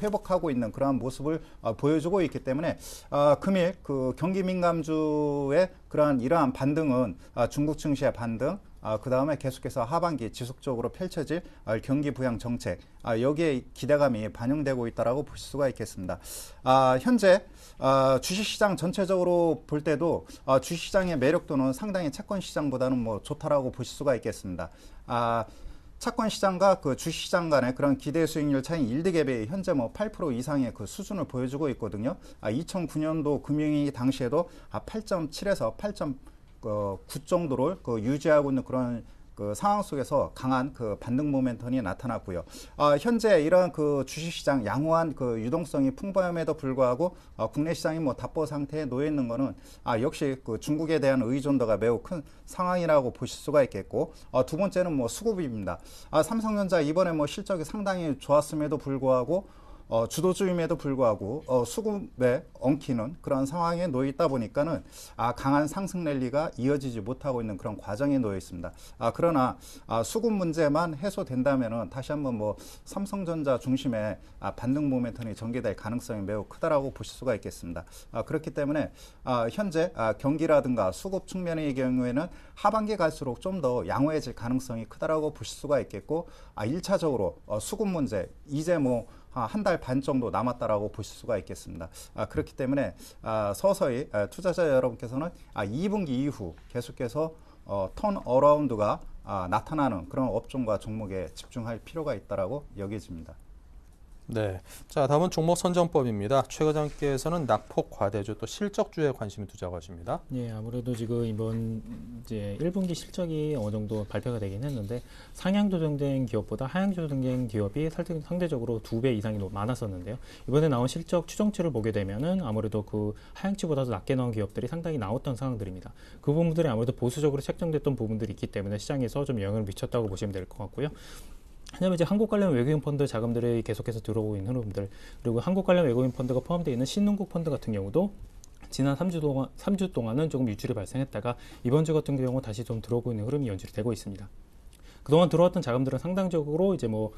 회복하고 있는 그러한 모습을 보여주고 있기 때문에 금일 그 경기 민감주의 그러한 이러한 반등은 중국 증시의 반등, 그 다음에 계속해서 하반기 지속적으로 펼쳐질 경기 부양 정책, 여기에 기대감이 반영되고 있다라고 볼 수가 있겠습니다. 현재 주식시장 전체적으로 볼 때도 주식시장의 매력도는 상당히 채권시장보다는 뭐 좋다라고 보실 수가 있겠습니다. 채권시장과 그 주식시장 간의 그런 기대 수익률 차이 일드갭이 현재 뭐 8% 이상의 그 수준을 보여주고 있거든요. 2009년도 금융위기 당시에도 8.7에서 8.9 정도를 유지하고 있는 그런 그 상황 속에서 강한 그 반등 모멘텀이 나타났고요. 현재 이런 그 주식시장 양호한 그 유동성이 풍부함에도 불구하고 국내 시장이 뭐 답보 상태에 놓여 있는 거는 역시 그 중국에 대한 의존도가 매우 큰 상황이라고 보실 수가 있겠고, 두 번째는 뭐 수급입니다. 삼성전자 이번에 뭐 실적이 상당히 좋았음에도 불구하고 주도주임에도 불구하고 수급에 엉키는 그런 상황에 놓여 있다 보니까는 강한 상승 랠리가 이어지지 못하고 있는 그런 과정에 놓여 있습니다. 그러나 수급 문제만 해소된다면은 다시 한번 뭐 삼성전자 중심의 반등 모멘텀이 전개될 가능성이 매우 크다라고 보실 수가 있겠습니다. 그렇기 때문에 현재 경기라든가 수급 측면의 경우에는 하반기 갈수록 좀 더 양호해질 가능성이 크다라고 보실 수가 있겠고, 1차적으로 수급 문제 이제 뭐 한 달 반 정도 남았다라고 보실 수가 있겠습니다. 그렇기 때문에 서서히 투자자 여러분께서는 2분기 이후 계속해서 턴 어라운드가 나타나는 그런 업종과 종목에 집중할 필요가 있다라고 여겨집니다. 네. 자, 다음은 종목 선정법입니다. 최 과장께서는 낙폭 과대주 또 실적주에 관심을 두자고 하십니다. 예, 아무래도 지금 이번 이제 1분기 실적이 어느 정도 발표가 되긴 했는데, 상향 조정된 기업보다 하향 조정된 기업이 상대적으로 2배 이상이 많았었는데요. 이번에 나온 실적 추정치를 보게 되면은 아무래도 그 하향치보다도 낮게 나온 기업들이 상당히 나왔던 상황들입니다. 그 부분들이 아무래도 보수적으로 책정됐던 부분들이 있기 때문에 시장에서 좀 영향을 미쳤다고 보시면 될 것 같고요. 왜냐하면 이제 한국 관련 외국인 펀드 자금들이 계속해서 들어오고 있는 흐름들, 그리고 한국 관련 외국인 펀드가 포함되어 있는 신흥국 펀드 같은 경우도 지난 3주 동안은 조금 유출이 발생했다가 이번 주 같은 경우 다시 좀 들어오고 있는 흐름이 연출이 되고 있습니다. 그동안 들어왔던 자금들은 상당적으로 이제 뭐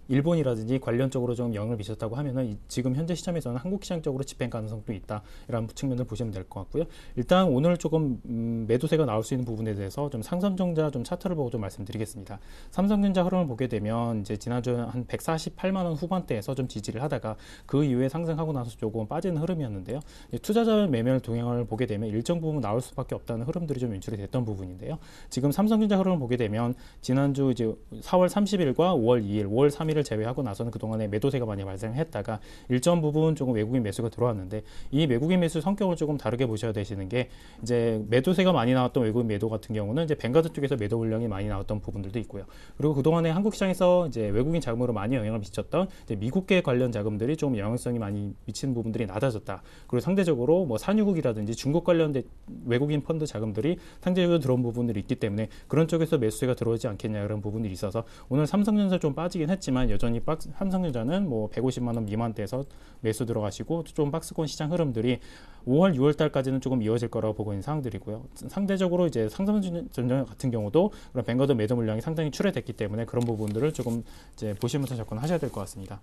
일본이라든지 관련적으로 좀 영향을 미쳤다고 하면은 지금 현재 시점에서는 한국 시장 쪽으로 집행 가능성도 있다라는 측면을 보시면 될 것 같고요. 일단 오늘 조금 매도세가 나올 수 있는 부분에 대해서 좀 삼성전자 좀 차트를 보고 좀 말씀드리겠습니다. 삼성전자 흐름을 보게 되면 이제 지난주에 한 148만 원 후반대에서 좀 지지를 하다가 그 이후에 상승하고 나서 조금 빠지는 흐름이었는데요. 투자자 매매를 동향을 보게 되면 일정 부분 나올 수밖에 없다는 흐름들이 좀 연출이 됐던 부분인데요. 지금 삼성전자 흐름을 보게 되면 지난주 이제 4월 30일과 5월 2일, 5월 3일을 제외하고 나서는 그동안에 매도세가 많이 발생했다가 일정 부분 조금 외국인 매수가 들어왔는데 이 외국인 매수 성격을 조금 다르게 보셔야 되시는 게 이제 매도세가 많이 나왔던 외국인 매도 같은 경우는 이제 뱅가드 쪽에서 매도 물량이 많이 나왔던 부분들도 있고요. 그리고 그동안에 한국 시장에서 이제 외국인 자금으로 많이 영향을 미쳤던 이제 미국계 관련 자금들이 좀 영향성이 많이 미치는 부분들이 낮아졌다. 그리고 상대적으로 뭐 산유국이라든지 중국 관련된 외국인 펀드 자금들이 상대적으로 들어온 부분들이 있기 때문에 그런 쪽에서 매수세가 들어오지 않겠냐 그런 부분들이 있어서 오늘 삼성전자 좀 빠지긴 했지만 여전히 삼성전자는 뭐 150만 원 미만대에서 매수 들어가시고 좀 박스권 시장 흐름들이 5월, 6월 달까지는 조금 이어질 거라고 보고 있는 상황들이고요. 상대적으로 이제 삼성전자 같은 경우도 그런 뱅가드 매도 물량이 상당히 출회됐기 때문에 그런 부분들을 조금 이제 보시면서 접근하셔야 될 것 같습니다.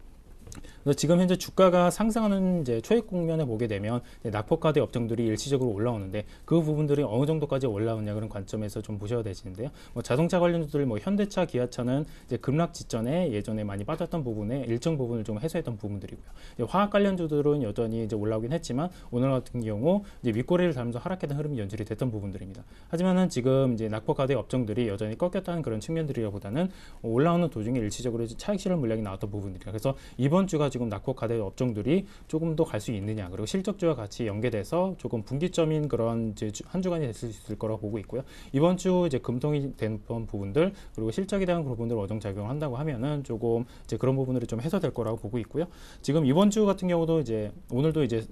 그래서 지금 현재 주가가 상승하는 이제 초입 국면에 보게 되면 낙폭과대 업종들이 일시적으로 올라오는데 그 부분들이 어느 정도까지 올라오냐 그런 관점에서 좀 보셔야 되시는데요. 뭐 자동차 관련주들 뭐 현대차, 기아차는 이제 급락 직전에 예전에 많이 빠졌던 부분에 일정 부분을 좀 해소했던 부분들이고요. 화학 관련주들은 여전히 이제 올라오긴 했지만 오늘 같은 경우 이제 윗꼬리를 달면서 하락했던 흐름이 연출이 됐던 부분들입니다. 하지만은 지금 이제 낙폭과대 업종들이 여전히 꺾였다는 그런 측면들이라보다는 올라오는 도중에 일시적으로 차익 실현 물량이 나왔던 부분들이라 그래서 이번 주가 지금 낙폭과대 업종들이 조금 더 갈 수 있느냐 그리고 실적주와 같이 연계돼서 조금 분기점인 그런 이제 한 주간이 됐을 수 있을 거라고 보고 있고요. 이번 주 이제 금통이 된 부분들 그리고 실적에 대한 부분들 어정 작용한다고 하면은 조금 이제 그런 부분들이 좀 해소될 거라고 보고 있고요. 지금 이번 주 같은 경우도 이제 오늘도 이제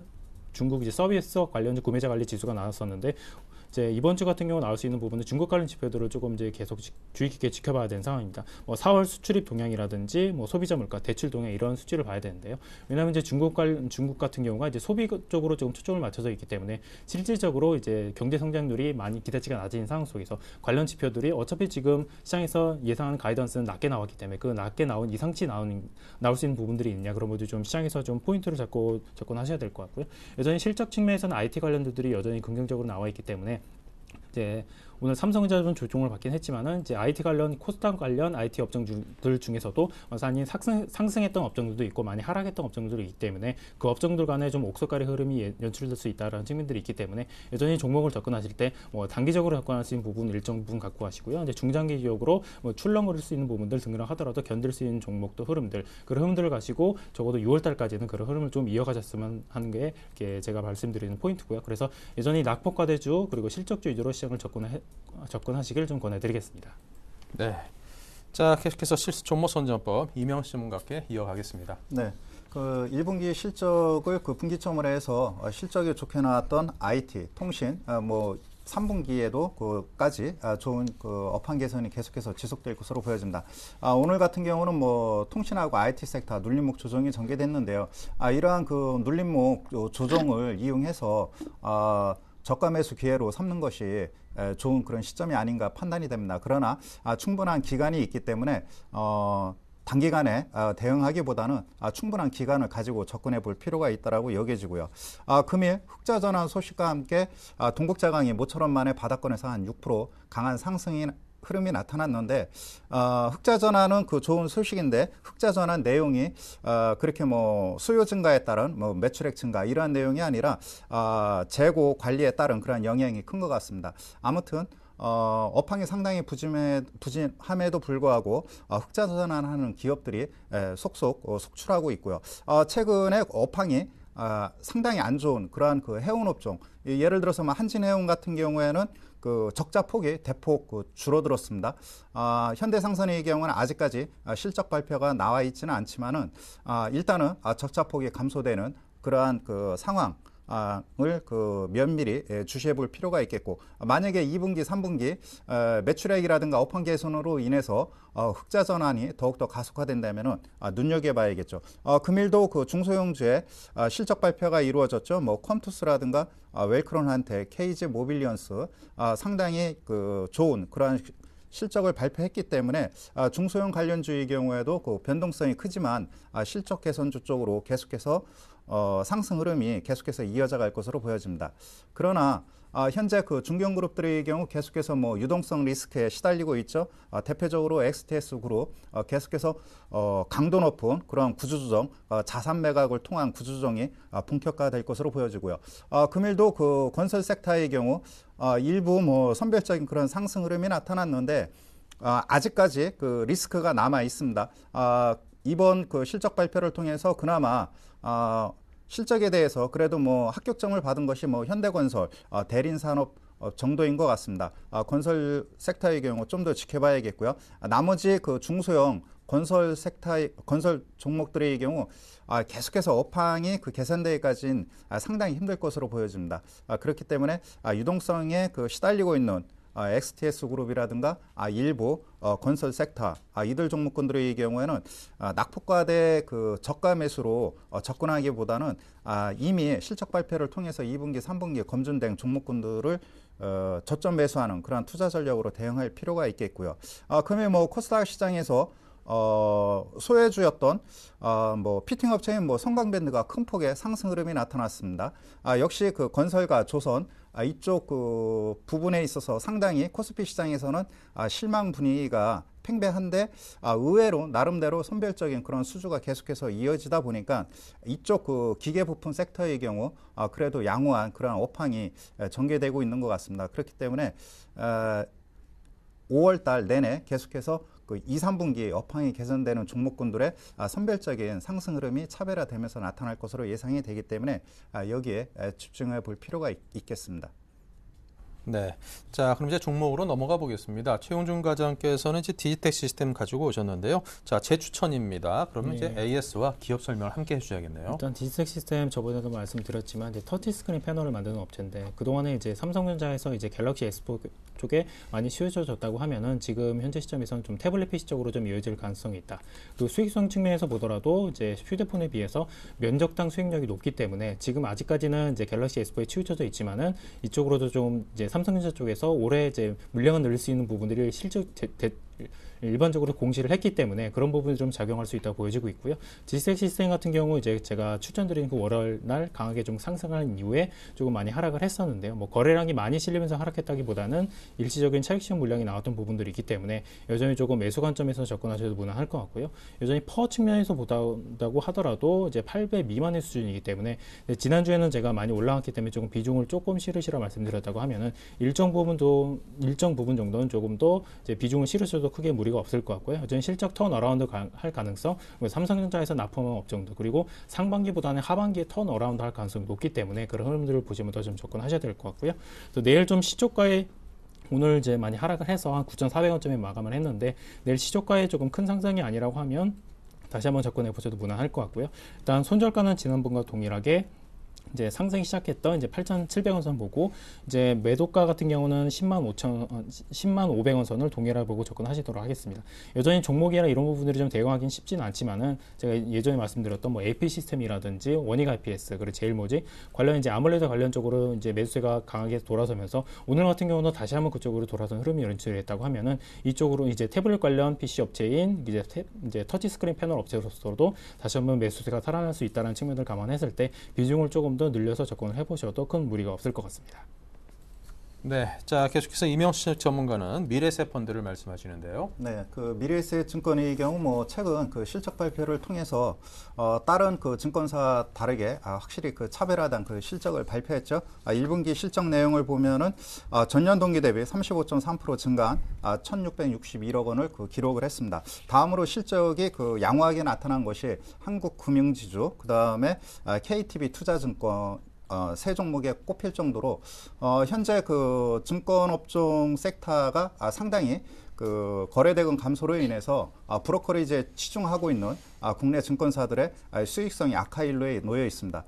중국 이제 서비스 관련주 구매자 관리 지수가 나왔었는데 이제 이번 주 같은 경우 나올 수 있는 부분은 중국 관련 지표들을 조금 이제 계속 주의 깊게 지켜봐야 되는 상황입니다. 뭐 4월 수출입 동향이라든지 뭐 소비자 물가, 대출 동향 이런 수치를 봐야 되는데요. 왜냐하면 이제 중국 같은 경우가 이제 소비 쪽으로 조금 초점을 맞춰져 있기 때문에 실질적으로 이제 경제 성장률이 많이 기대치가 낮은 상황 속에서 관련 지표들이 어차피 지금 시장에서 예상하는 가이던스는 낮게 나왔기 때문에 그 낮게 나온 이상치 나올 수 있는 부분들이 있느냐 그런 것도 좀 시장에서 좀 포인트를 잡고 접근하셔야 될 것 같고요. 여전히 실적 측면에서는 IT 관련주들이 여전히 긍정적으로 나와 있기 때문에 이제 오늘 삼성전자는 조정을 받긴 했지만은 이제 IT 관련 코스닥 관련 IT 업종들 중에서도 많이 상승했던 업종들도 있고 많이 하락했던 업종들이 있기 때문에 그 업종들 간에 좀 옥석가리 흐름이 연출될 수 있다라는 측면들이 있기 때문에 여전히 종목을 접근하실 때 뭐 단기적으로 접근할 수 있는 부분 일정 부분 갖고 가시고요. 이제 중장기적으로 뭐 출렁거릴 수 있는 부분들 등등 하더라도 견딜 수 있는 종목도 흐름들 그런 흐름들을 가시고 적어도 6월 달까지는 그런 흐름을 좀 이어가셨으면 하는 게 이렇게 제가 말씀드리는 포인트고요. 그래서 여전히 낙폭과대주 그리고 실적주 위주로 시장을 접근하시길 좀 권해드리겠습니다. 네. 자, 계속해서 실수 종목 선점법 이명수 전문가께 이어가겠습니다. 네. 그 1분기 실적을 그 분기점으로 해서 실적이 좋게 나왔던 IT, 통신, 뭐 3분기에도 그까지 좋은 그 업황 개선이 계속해서 지속될 것으로 보여집니다. 오늘 같은 경우는 뭐 통신하고 IT 섹터 눌림목 조정이 전개됐는데요. 이러한 그 눌림목 조정을 이용해서 저가 매수 기회로 삼는 것이 좋은 그런 시점이 아닌가 판단이 됩니다. 그러나 충분한 기간이 있기 때문에 단기간에 대응하기보다는 충분한 기간을 가지고 접근해 볼 필요가 있다고 여겨지고요. 금일 흑자 전환 소식과 함께 동국자강이 모처럼 만에 바닥권에서 한 6% 강한 상승이 흐름이 나타났는데 흑자 전환은 그 좋은 소식인데 흑자 전환 내용이 그렇게 뭐 수요 증가에 따른 뭐 매출액 증가 이러한 내용이 아니라 재고 관리에 따른 그런 영향이 큰 것 같습니다. 아무튼 업황이 상당히 부진함에도 불구하고 흑자 전환하는 기업들이 속속 속출하고 있고요. 최근에 업황이 상당히 안 좋은 그러한 그 해운 업종, 예를 들어서 한진해운 같은 경우에는 그 적자 폭이 대폭 줄어들었습니다. 현대상선의 경우는 아직까지 실적 발표가 나와 있지는 않지만은 일단은 적자 폭이 감소되는 그러한 그 상황. 을 그 면밀히 주시해 볼 필요가 있겠고 만약에 2분기, 3분기 매출액이라든가 업황 개선으로 인해서 흑자 전환이 더욱더 가속화된다면은 눈여겨봐야겠죠. 금일도 그 중소형주의 실적 발표가 이루어졌죠. 뭐 컴투스라든가 웰크론한테, KG 모빌리언스 상당히 그 좋은 그러한 실적을 발표했기 때문에 중소형 관련주의 경우에도 그 변동성이 크지만 실적 개선주 쪽으로 계속해서 상승 흐름이 계속해서 이어져 갈 것으로 보여집니다. 그러나 현재 그 중견그룹들의 경우 계속해서 뭐 유동성 리스크에 시달리고 있죠. 대표적으로 XTS 그룹 계속해서 강도 높은 그런 구조조정, 자산 매각을 통한 구조조정이 본격화될 것으로 보여지고요. 금일도 그 건설 섹터의 경우 일부 뭐 선별적인 그런 상승 흐름이 나타났는데 아직까지 그 리스크가 남아 있습니다. 이번 그 실적 발표를 통해서 그나마 실적에 대해서 그래도 뭐 합격점을 받은 것이 뭐 현대건설, 대림산업 정도인 것 같습니다. 건설 섹터의 경우 좀 더 지켜봐야겠고요. 나머지 그 중소형 건설 섹터의 건설 종목들의 경우 계속해서 업황이 그 개선되기까지는 상당히 힘들 것으로 보여집니다. 그렇기 때문에 유동성에 그 시달리고 있는 XTS 그룹이라든가 일부 건설 섹터 이들 종목군들의 경우에는 낙폭과대 그 저가 매수로 접근하기보다는 이미 실적 발표를 통해서 2분기, 3분기에 검증된 종목군들을 저점 매수하는 그런 투자 전략으로 대응할 필요가 있겠고요. 금일 뭐 코스닥 시장에서 소외주였던 뭐 피팅 업체인 뭐 성광밴드가 큰 폭의 상승 흐름이 나타났습니다. 역시 그 건설과 조선 이쪽 그 부분에 있어서 상당히 코스피 시장에서는 실망 분위기가 팽배한데 의외로 나름대로 선별적인 그런 수주가 계속해서 이어지다 보니까 이쪽 그 기계 부품 섹터의 경우 그래도 양호한 그런 업황이 전개되고 있는 것 같습니다. 그렇기 때문에 5월 달 내내 계속해서 그 2, 3분기 업황이 개선되는 종목군들의 선별적인 상승 흐름이 차별화되면서 나타날 것으로 예상이 되기 때문에 여기에 집중해 볼 필요가 있겠습니다. 네. 자, 그럼 이제 종목으로 넘어가 보겠습니다. 최용준 과장께서는 이제 디지텍 시스템 가지고 오셨는데요. 자, 제 추천입니다. 그러면 이제 AS와 기업 설명을 함께 해주셔야겠네요. 일단 디지텍 시스템 저번에도 말씀드렸지만 이제 터치 스크린 패널을 만드는 업체인데 그동안에 이제 삼성전자에서 이제 갤럭시 S4 쪽에 많이 씌워졌다고 하면은 지금 현재 시점에서는 좀 태블릿 PC 쪽으로 좀 이어질 가능성이 있다. 그리고 수익성 측면에서 보더라도 이제 휴대폰에 비해서 면적당 수익력이 높기 때문에 지금 아직까지는 이제 갤럭시 S4에 치우쳐져 있지만은 이쪽으로도 좀 이제 삼성전자 쪽에서 올해 이제 물량을 늘릴 수 있는 부분들이 실적 일반적으로 공시를 했기 때문에 그런 부분이 좀 작용할 수 있다고 보여지고 있고요. 디지텍 시스템 같은 경우 이제 제가 추천드린 그 월월 날 강하게 좀 상승한 이후에 조금 많이 하락을 했었는데요. 뭐 거래량이 많이 실리면서 하락했다기보다는 일시적인 차익 시험 물량이 나왔던 부분들이 있기 때문에 여전히 조금 매수 관점에서 접근하셔도 무난할 것 같고요. 여전히 퍼 측면에서 보다고 하더라도 이제 8배 미만의 수준이기 때문에 지난주에는 제가 많이 올라왔기 때문에 조금 비중을 조금 실으시라 말씀드렸다고 하면은 일정 부분 정도는 조금 더 이제 비중을 실으셔도 크게 무리가 없을 것 같고요. 여전히 실적 턴어라운드 할 가능성, 삼성전자에서 납품한 업종들 그리고 상반기보다는 하반기에 턴어라운드 할 가능성이 높기 때문에 그런 흐름들을 보시면 더 좀 접근하셔야 될 것 같고요. 또 내일 좀 시초가에 오늘 이제 많이 하락을 해서 한 9,400원쯤에 마감을 했는데 내일 시초가에 조금 큰 상승이 아니라고 하면 다시 한번 접근해 보셔도 무난할 것 같고요. 일단 손절가는 지난번과 동일하게 이제 상승이 시작했던 이제 8,700원 선 보고 이제 매도가 같은 경우는 10500원 선을 동일하게 보고 접근하시도록 하겠습니다. 여전히 종목이나 이런 부분들이 좀 대응하기는 쉽지는 않지만은 제가 예전에 말씀드렸던 뭐 AP 시스템이라든지 원익 IPS 그리고 제일모직 관련 이제 아몰레드 관련 쪽으로 이제 매수세가 강하게 돌아서면서 오늘 같은 경우는 다시 한번 그쪽으로 돌아선 흐름이 연출했다고 하면은 이쪽으로 이제 태블릿 관련 PC 업체인 이제 터치 스크린 패널 업체로서도 다시 한번 매수세가 살아날 수 있다는 측면을 감안했을 때 비중을 조금 더 늘려서 접근을 해보셔도 큰 무리가 없을 것 같습니다. 네, 자 계속해서 이명식 전문가는 미래세 펀드를 말씀하시는데요. 네, 그 미래에셋 증권의 경우 뭐 최근 그 실적 발표를 통해서 다른 그 증권사 다르게 확실히 그 차별화된 그 실적을 발표했죠. 1분기 실적 내용을 보면은 전년 동기 대비 35.3% 증가한 1,661억 원을 그 기록을 했습니다. 다음으로 실적이 그 양호하게 나타난 것이 한국금융지주, 그 다음에 KTB 투자증권. 세 종목에 꼽힐 정도로 현재 그 증권업종 섹터가 상당히 그 거래대금 감소로 인해서 브로커리지에 치중하고 있는 국내 증권사들의 수익성이 악화일로에 놓여 있습니다.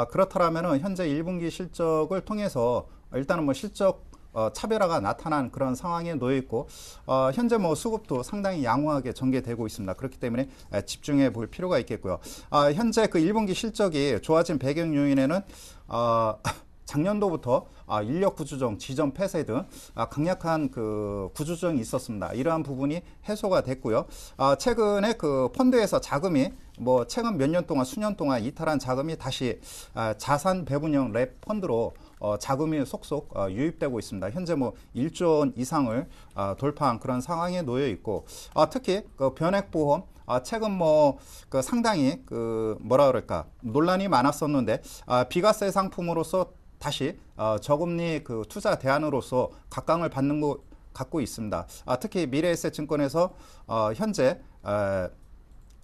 그렇다면은 현재 1분기 실적을 통해서 일단은 뭐 실적 차별화가 나타난 그런 상황에 놓여 있고 현재 뭐 수급도 상당히 양호하게 전개되고 있습니다. 그렇기 때문에 집중해 볼 필요가 있겠고요. 현재 그 1분기 실적이 좋아진 배경 요인에는 작년도부터 인력 구조정, 지점 폐쇄 등 강력한 그 구조정이 있었습니다. 이러한 부분이 해소가 됐고요. 최근에 그 펀드에서 자금이 뭐 최근 몇 년 동안 수년 동안 이탈한 자금이 다시 자산 배분형 랩 펀드로 자금이 속속 유입되고 있습니다. 현재 뭐 1조 원 이상을 돌파한 그런 상황에 놓여 있고, 특히 그 변액보험 최근 뭐 그 상당히 그 뭐라 그럴까 논란이 많았었는데 비과세 상품으로서 다시 저금리 그 투자 대안으로서 각광을 받는 것 갖고 있습니다. 특히 미래에셋증권에서 현재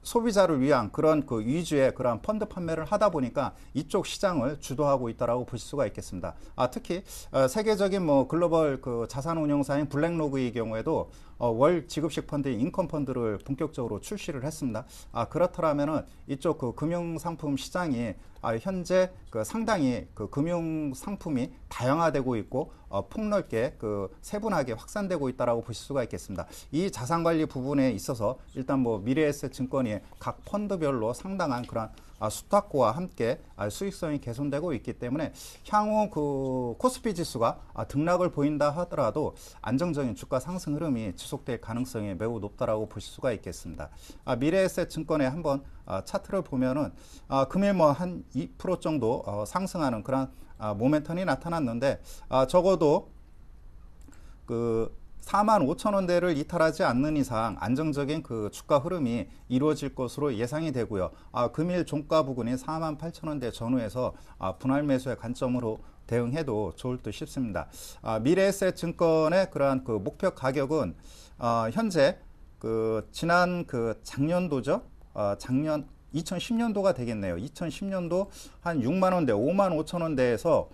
소비자를 위한 그런 그 위주의 그런 펀드 판매를 하다 보니까 이쪽 시장을 주도하고 있다라고 볼 수가 있겠습니다. 특히 세계적인 뭐 글로벌 그 자산운용사인 블랙로그의 경우에도 월 지급식 펀드인 인컴 펀드를 본격적으로 출시를 했습니다. 그렇더라면은 이쪽 그 금융 상품 시장이 현재 그 상당히 그 금융 상품이 다양화되고 있고 폭넓게 그 세분하게 확산되고 있다라고 보실 수가 있겠습니다. 이 자산 관리 부분에 있어서 일단 뭐 미래에셋증권이 각 펀드별로 상당한 그런 수탁고와 함께 수익성이 개선되고 있기 때문에 향후 그 코스피 지수가 등락을 보인다 하더라도 안정적인 주가 상승 흐름이 지속될 가능성이 매우 높다라고 보실 수가 있겠습니다. 미래에셋증권에 한번 차트를 보면은 금일 뭐 한 2% 정도 상승하는 그런 모멘텀이 나타났는데 적어도 그 45,000원대를 이탈하지 않는 이상 안정적인 그 주가 흐름이 이루어질 것으로 예상이 되고요. 금일 종가 부근이 48,000원대 전후에서 분할 매수의 관점으로 대응해도 좋을 듯 싶습니다. 미래에셋증권의 그러한 그 목표 가격은 현재 그 지난 그 작년도죠. 작년 2010년도가 되겠네요. 2010년도 한 6만 원대, 5만 5천 원대에서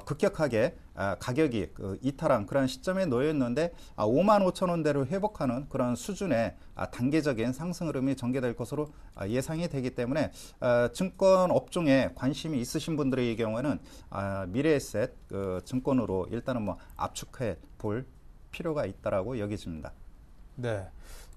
급격하게 가격이 그 이탈한 그런 시점에 놓여 있는데 5만 5천 원대를 회복하는 그런 수준의 단계적인 상승 흐름이 전개될 것으로 예상이 되기 때문에 증권 업종에 관심이 있으신 분들의 경우에는 미래에셋 그 증권으로 일단은 뭐 압축해 볼 필요가 있다라고 여겨집니다. 네.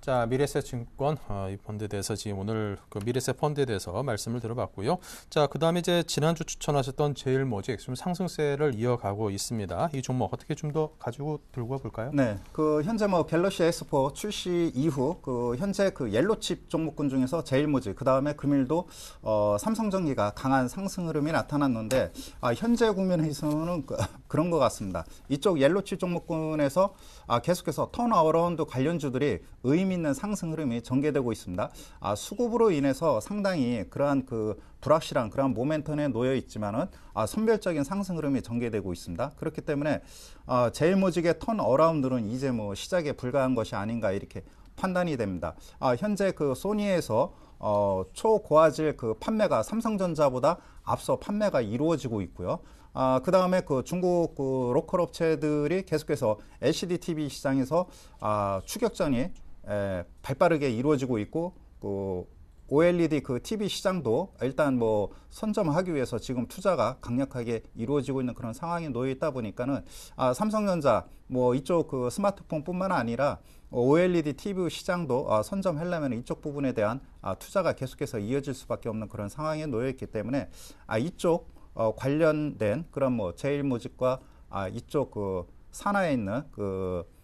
자, 미래에셋증권 이 펀드에 대해서 지금 오늘 그 미래에셋 펀드에 대해서 말씀을 들어봤고요. 자, 그다음에 이제 지난주 추천하셨던 제일모직 지금 상승세를 이어가고 있습니다. 이 종목 어떻게 좀 더 가지고 들고 볼까요? 네, 그 현재 뭐 갤럭시 S4 출시 이후 그 현재 그 옐로칩 종목군 중에서 제일모직, 그 다음에 금일도 삼성전기가 강한 상승 흐름이 나타났는데 현재 국면에서는 그런 것 같습니다. 이쪽 옐로칩 종목군에서 계속해서 턴어라운드 관련주들이 의미 있는 상승 흐름이 전개되고 있습니다. 수급으로 인해서 상당히 그러한 그 불확실한 그러한 모멘텀에 놓여 있지만은 선별적인 상승 흐름이 전개되고 있습니다. 그렇기 때문에 제일모직의 턴어라운드는 이제 뭐 시작에 불과한 것이 아닌가 이렇게 판단이 됩니다. 현재 그 소니에서 초고화질 그 판매가 삼성전자보다 앞서 판매가 이루어지고 있고요. 그 다음에 그 중국 그 로컬 업체들이 계속해서 LCD TV 시장에서 추격전이 발빠르게 이루어지고 있고, 그 OLED 그 TV 시장도 일단 뭐 선점하기 위해서 지금 투자가 강력하게 이루어지고 있는 그런 상황에 놓여 있다 보니까는 삼성전자 뭐 이쪽 그 스마트폰뿐만 아니라 OLED TV 시장도 선점하려면 이쪽 부분에 대한 투자가 계속해서 이어질 수밖에 없는 그런 상황에 놓여 있기 때문에 이쪽 관련된 그런 뭐 제일모직과 이쪽 그 산하에 있는 그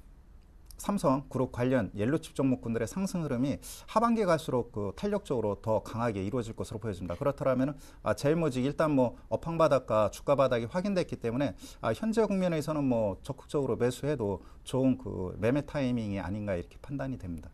삼성그룹 관련 옐로칩 종목군들의 상승 흐름이 하반기에 갈수록 그 탄력적으로 더 강하게 이루어질 것으로 보여집니다. 그렇다면 제일모직 일단 뭐 업황 바닥과 주가 바닥이 확인됐기 때문에 현재 국면에서는 뭐 적극적으로 매수해도 좋은 그 매매 타이밍이 아닌가 이렇게 판단이 됩니다.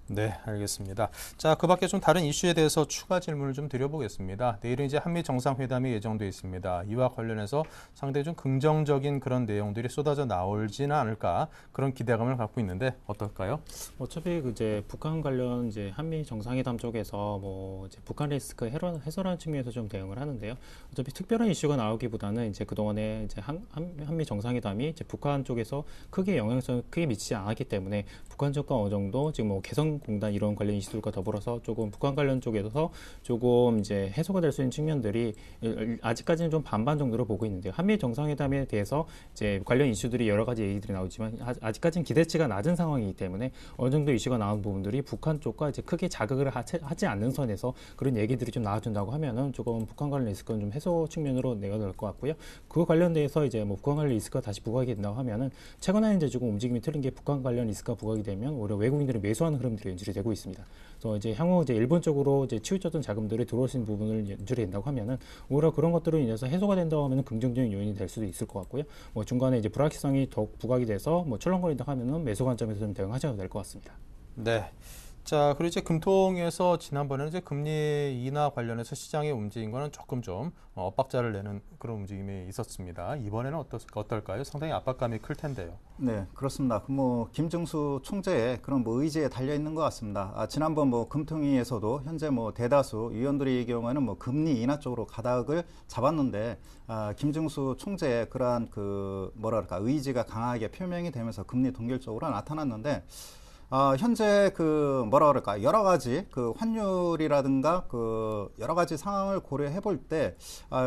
네, 알겠습니다. 자, 그 밖에 좀 다른 이슈에 대해서 추가 질문을 좀 드려보겠습니다. 내일은 이제 한미 정상회담이 예정돼 있습니다. 이와 관련해서 상당히 좀 긍정적인 그런 내용들이 쏟아져 나올지는 않을까 그런 기대감을 갖고 있는데 어떨까요? 어차피 이제 북한 관련 이제 한미 정상회담 쪽에서 뭐 이제 북한 리스크 해소라는 측면에서 좀 대응을 하는데요. 어차피 특별한 이슈가 나오기보다는 이제 그동안에 이제 한미 정상회담이 이제 북한 쪽에서 크게 영향성을 크게 미치지 않았기 때문에 북한 쪽과 어느 정도 지금 뭐 개선 공단 이런 관련 이슈들과 더불어서 조금 북한 관련 쪽에서 조금 이제 해소가 될 수 있는 측면들이 아직까지는 좀 반반 정도로 보고 있는데요. 한미 정상회담에 대해서 이제 관련 이슈들이 여러 가지 얘기들이 나오지만 아직까지는 기대치가 낮은 상황이기 때문에 어느 정도 이슈가 나온 부분들이 북한 쪽과 이제 크게 자극을 하지 않는 선에서 그런 얘기들이 좀 나와준다고 하면은 조금 북한 관련 리스크는 좀 해소 측면으로 내가 될 것 같고요. 그거 관련돼서 이제 뭐 북한 관련 리스크가 다시 부각이 된다고 하면은 최근에 이제 조금 움직임이 틀린 게 북한 관련 리스크가 부각이 되면 오히려 외국인들이 매수하는 흐름들이 연출이 되고 있습니다. 그래서 이제 향후 이제 일본 쪽으로 이제 치우쳤던 자금들이 들어올 수 있는 부분을 연출이 된다고 하면은 오히려 그런 것들로 인해서 해소가 된다고 하면은 긍정적인 요인이 될 수도 있을 것 같고요. 뭐 중간에 이제 불확실성이 더욱 부각이 돼서 뭐 출렁거린다 하면은 매수 관점에서 좀 대응하셔도 될 것 같습니다. 네. 자, 그리고 이제 금통에서 지난번에는 이제 금리 인하 관련해서 시장에 움직인 거는 조금 좀 엇박자를 내는 그런 움직임이 있었습니다. 이번에는 어떨까요? 상당히 압박감이 클 텐데요. 네, 그렇습니다. 뭐 김정수 총재의 그런 뭐 의지에 달려 있는 것 같습니다. 지난번 뭐 금통위에서도 현재 뭐 대다수 위원들의 경우에는 뭐 금리 인하 쪽으로 가닥을 잡았는데 김정수 총재의 그러한 그 뭐랄까 의지가 강하게 표명이 되면서 금리 동결 쪽으로 나타났는데. 현재 그 뭐라 그럴까 여러 가지 그 환율이라든가 그 여러 가지 상황을 고려해 볼 때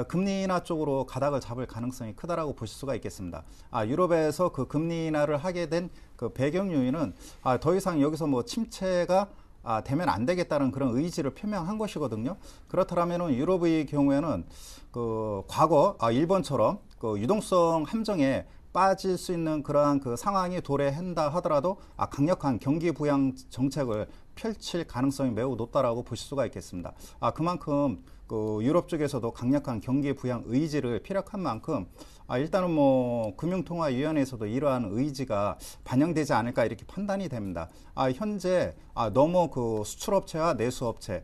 금리 인하 쪽으로 가닥을 잡을 가능성이 크다라고 보실 수가 있겠습니다. 유럽에서 그 금리 인하를 하게 된 그 배경 요인은 더 이상 여기서 뭐 침체가 되면 안 되겠다는 그런 의지를 표명한 것이거든요. 그렇다면은 유럽의 경우에는 그 과거 일본처럼 그 유동성 함정에 빠질 수 있는 그러한 그 상황이 도래한다 하더라도 강력한 경기 부양 정책을 펼칠 가능성이 매우 높다라고 보실 수가 있겠습니다. 그만큼 그 유럽 쪽에서도 강력한 경기 부양 의지를 피력한 만큼 일단은 뭐 금융통화위원회에서도 이러한 의지가 반영되지 않을까 이렇게 판단이 됩니다. 현재 너무 그 수출업체와 내수업체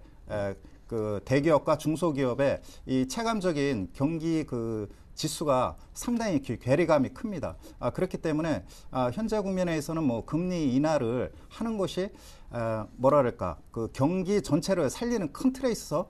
그 대기업과 중소기업의 이 체감적인 경기 그 지수가 상당히 괴리감이 큽니다. 그렇기 때문에 현재 국면에서는 뭐 금리 인하를 하는 것이 뭐랄까 그 경기 전체를 살리는 큰 틀에 있어서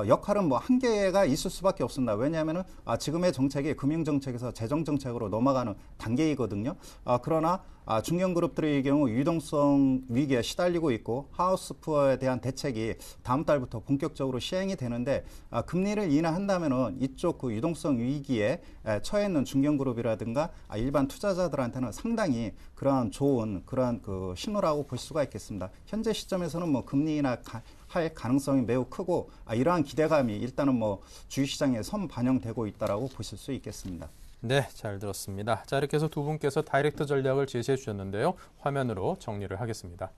역할은 뭐 한계가 있을 수밖에 없습니다. 왜냐하면은 지금의 정책이 금융 정책에서 재정 정책으로 넘어가는 단계이거든요. 그러나 중견 그룹들의 경우 유동성 위기에 시달리고 있고 하우스 푸어에 대한 대책이 다음 달부터 본격적으로 시행이 되는데 금리를 인하한다면은 이쪽 그 유동성 위기에 처해 있는 중견 그룹이라든가 일반 투자자들한테는 상당히 그러한 좋은 그러한 그 신호라고 볼 수가 있겠습니다. 현재 시점에서는 뭐 금리 인하 할 가능성이 매우 크고 이러한 기대감이 일단은 뭐 주식시장에 선반영되고 있다라고 보실 수 있겠습니다. 네, 잘 들었습니다. 자, 이렇게 해서 두 분께서 다이렉트 전략을 제시해 주셨는데요. 화면으로 정리를 하겠습니다.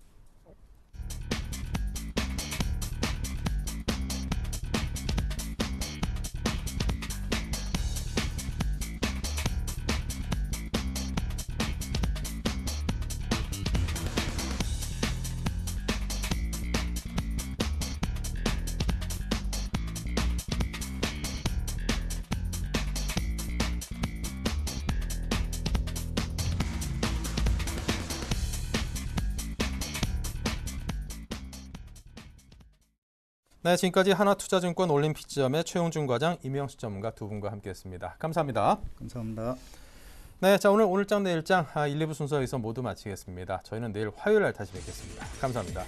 네, 지금까지 하나투자증권 올림픽지점의 최용준 과장, 임영수 전문가 두 분과 함께했습니다. 감사합니다. 감사합니다. 네, 자 오늘장 내일장 1, 2부 순서 여기서 모두 마치겠습니다. 저희는 내일 화요일 날 다시 뵙겠습니다. 감사합니다.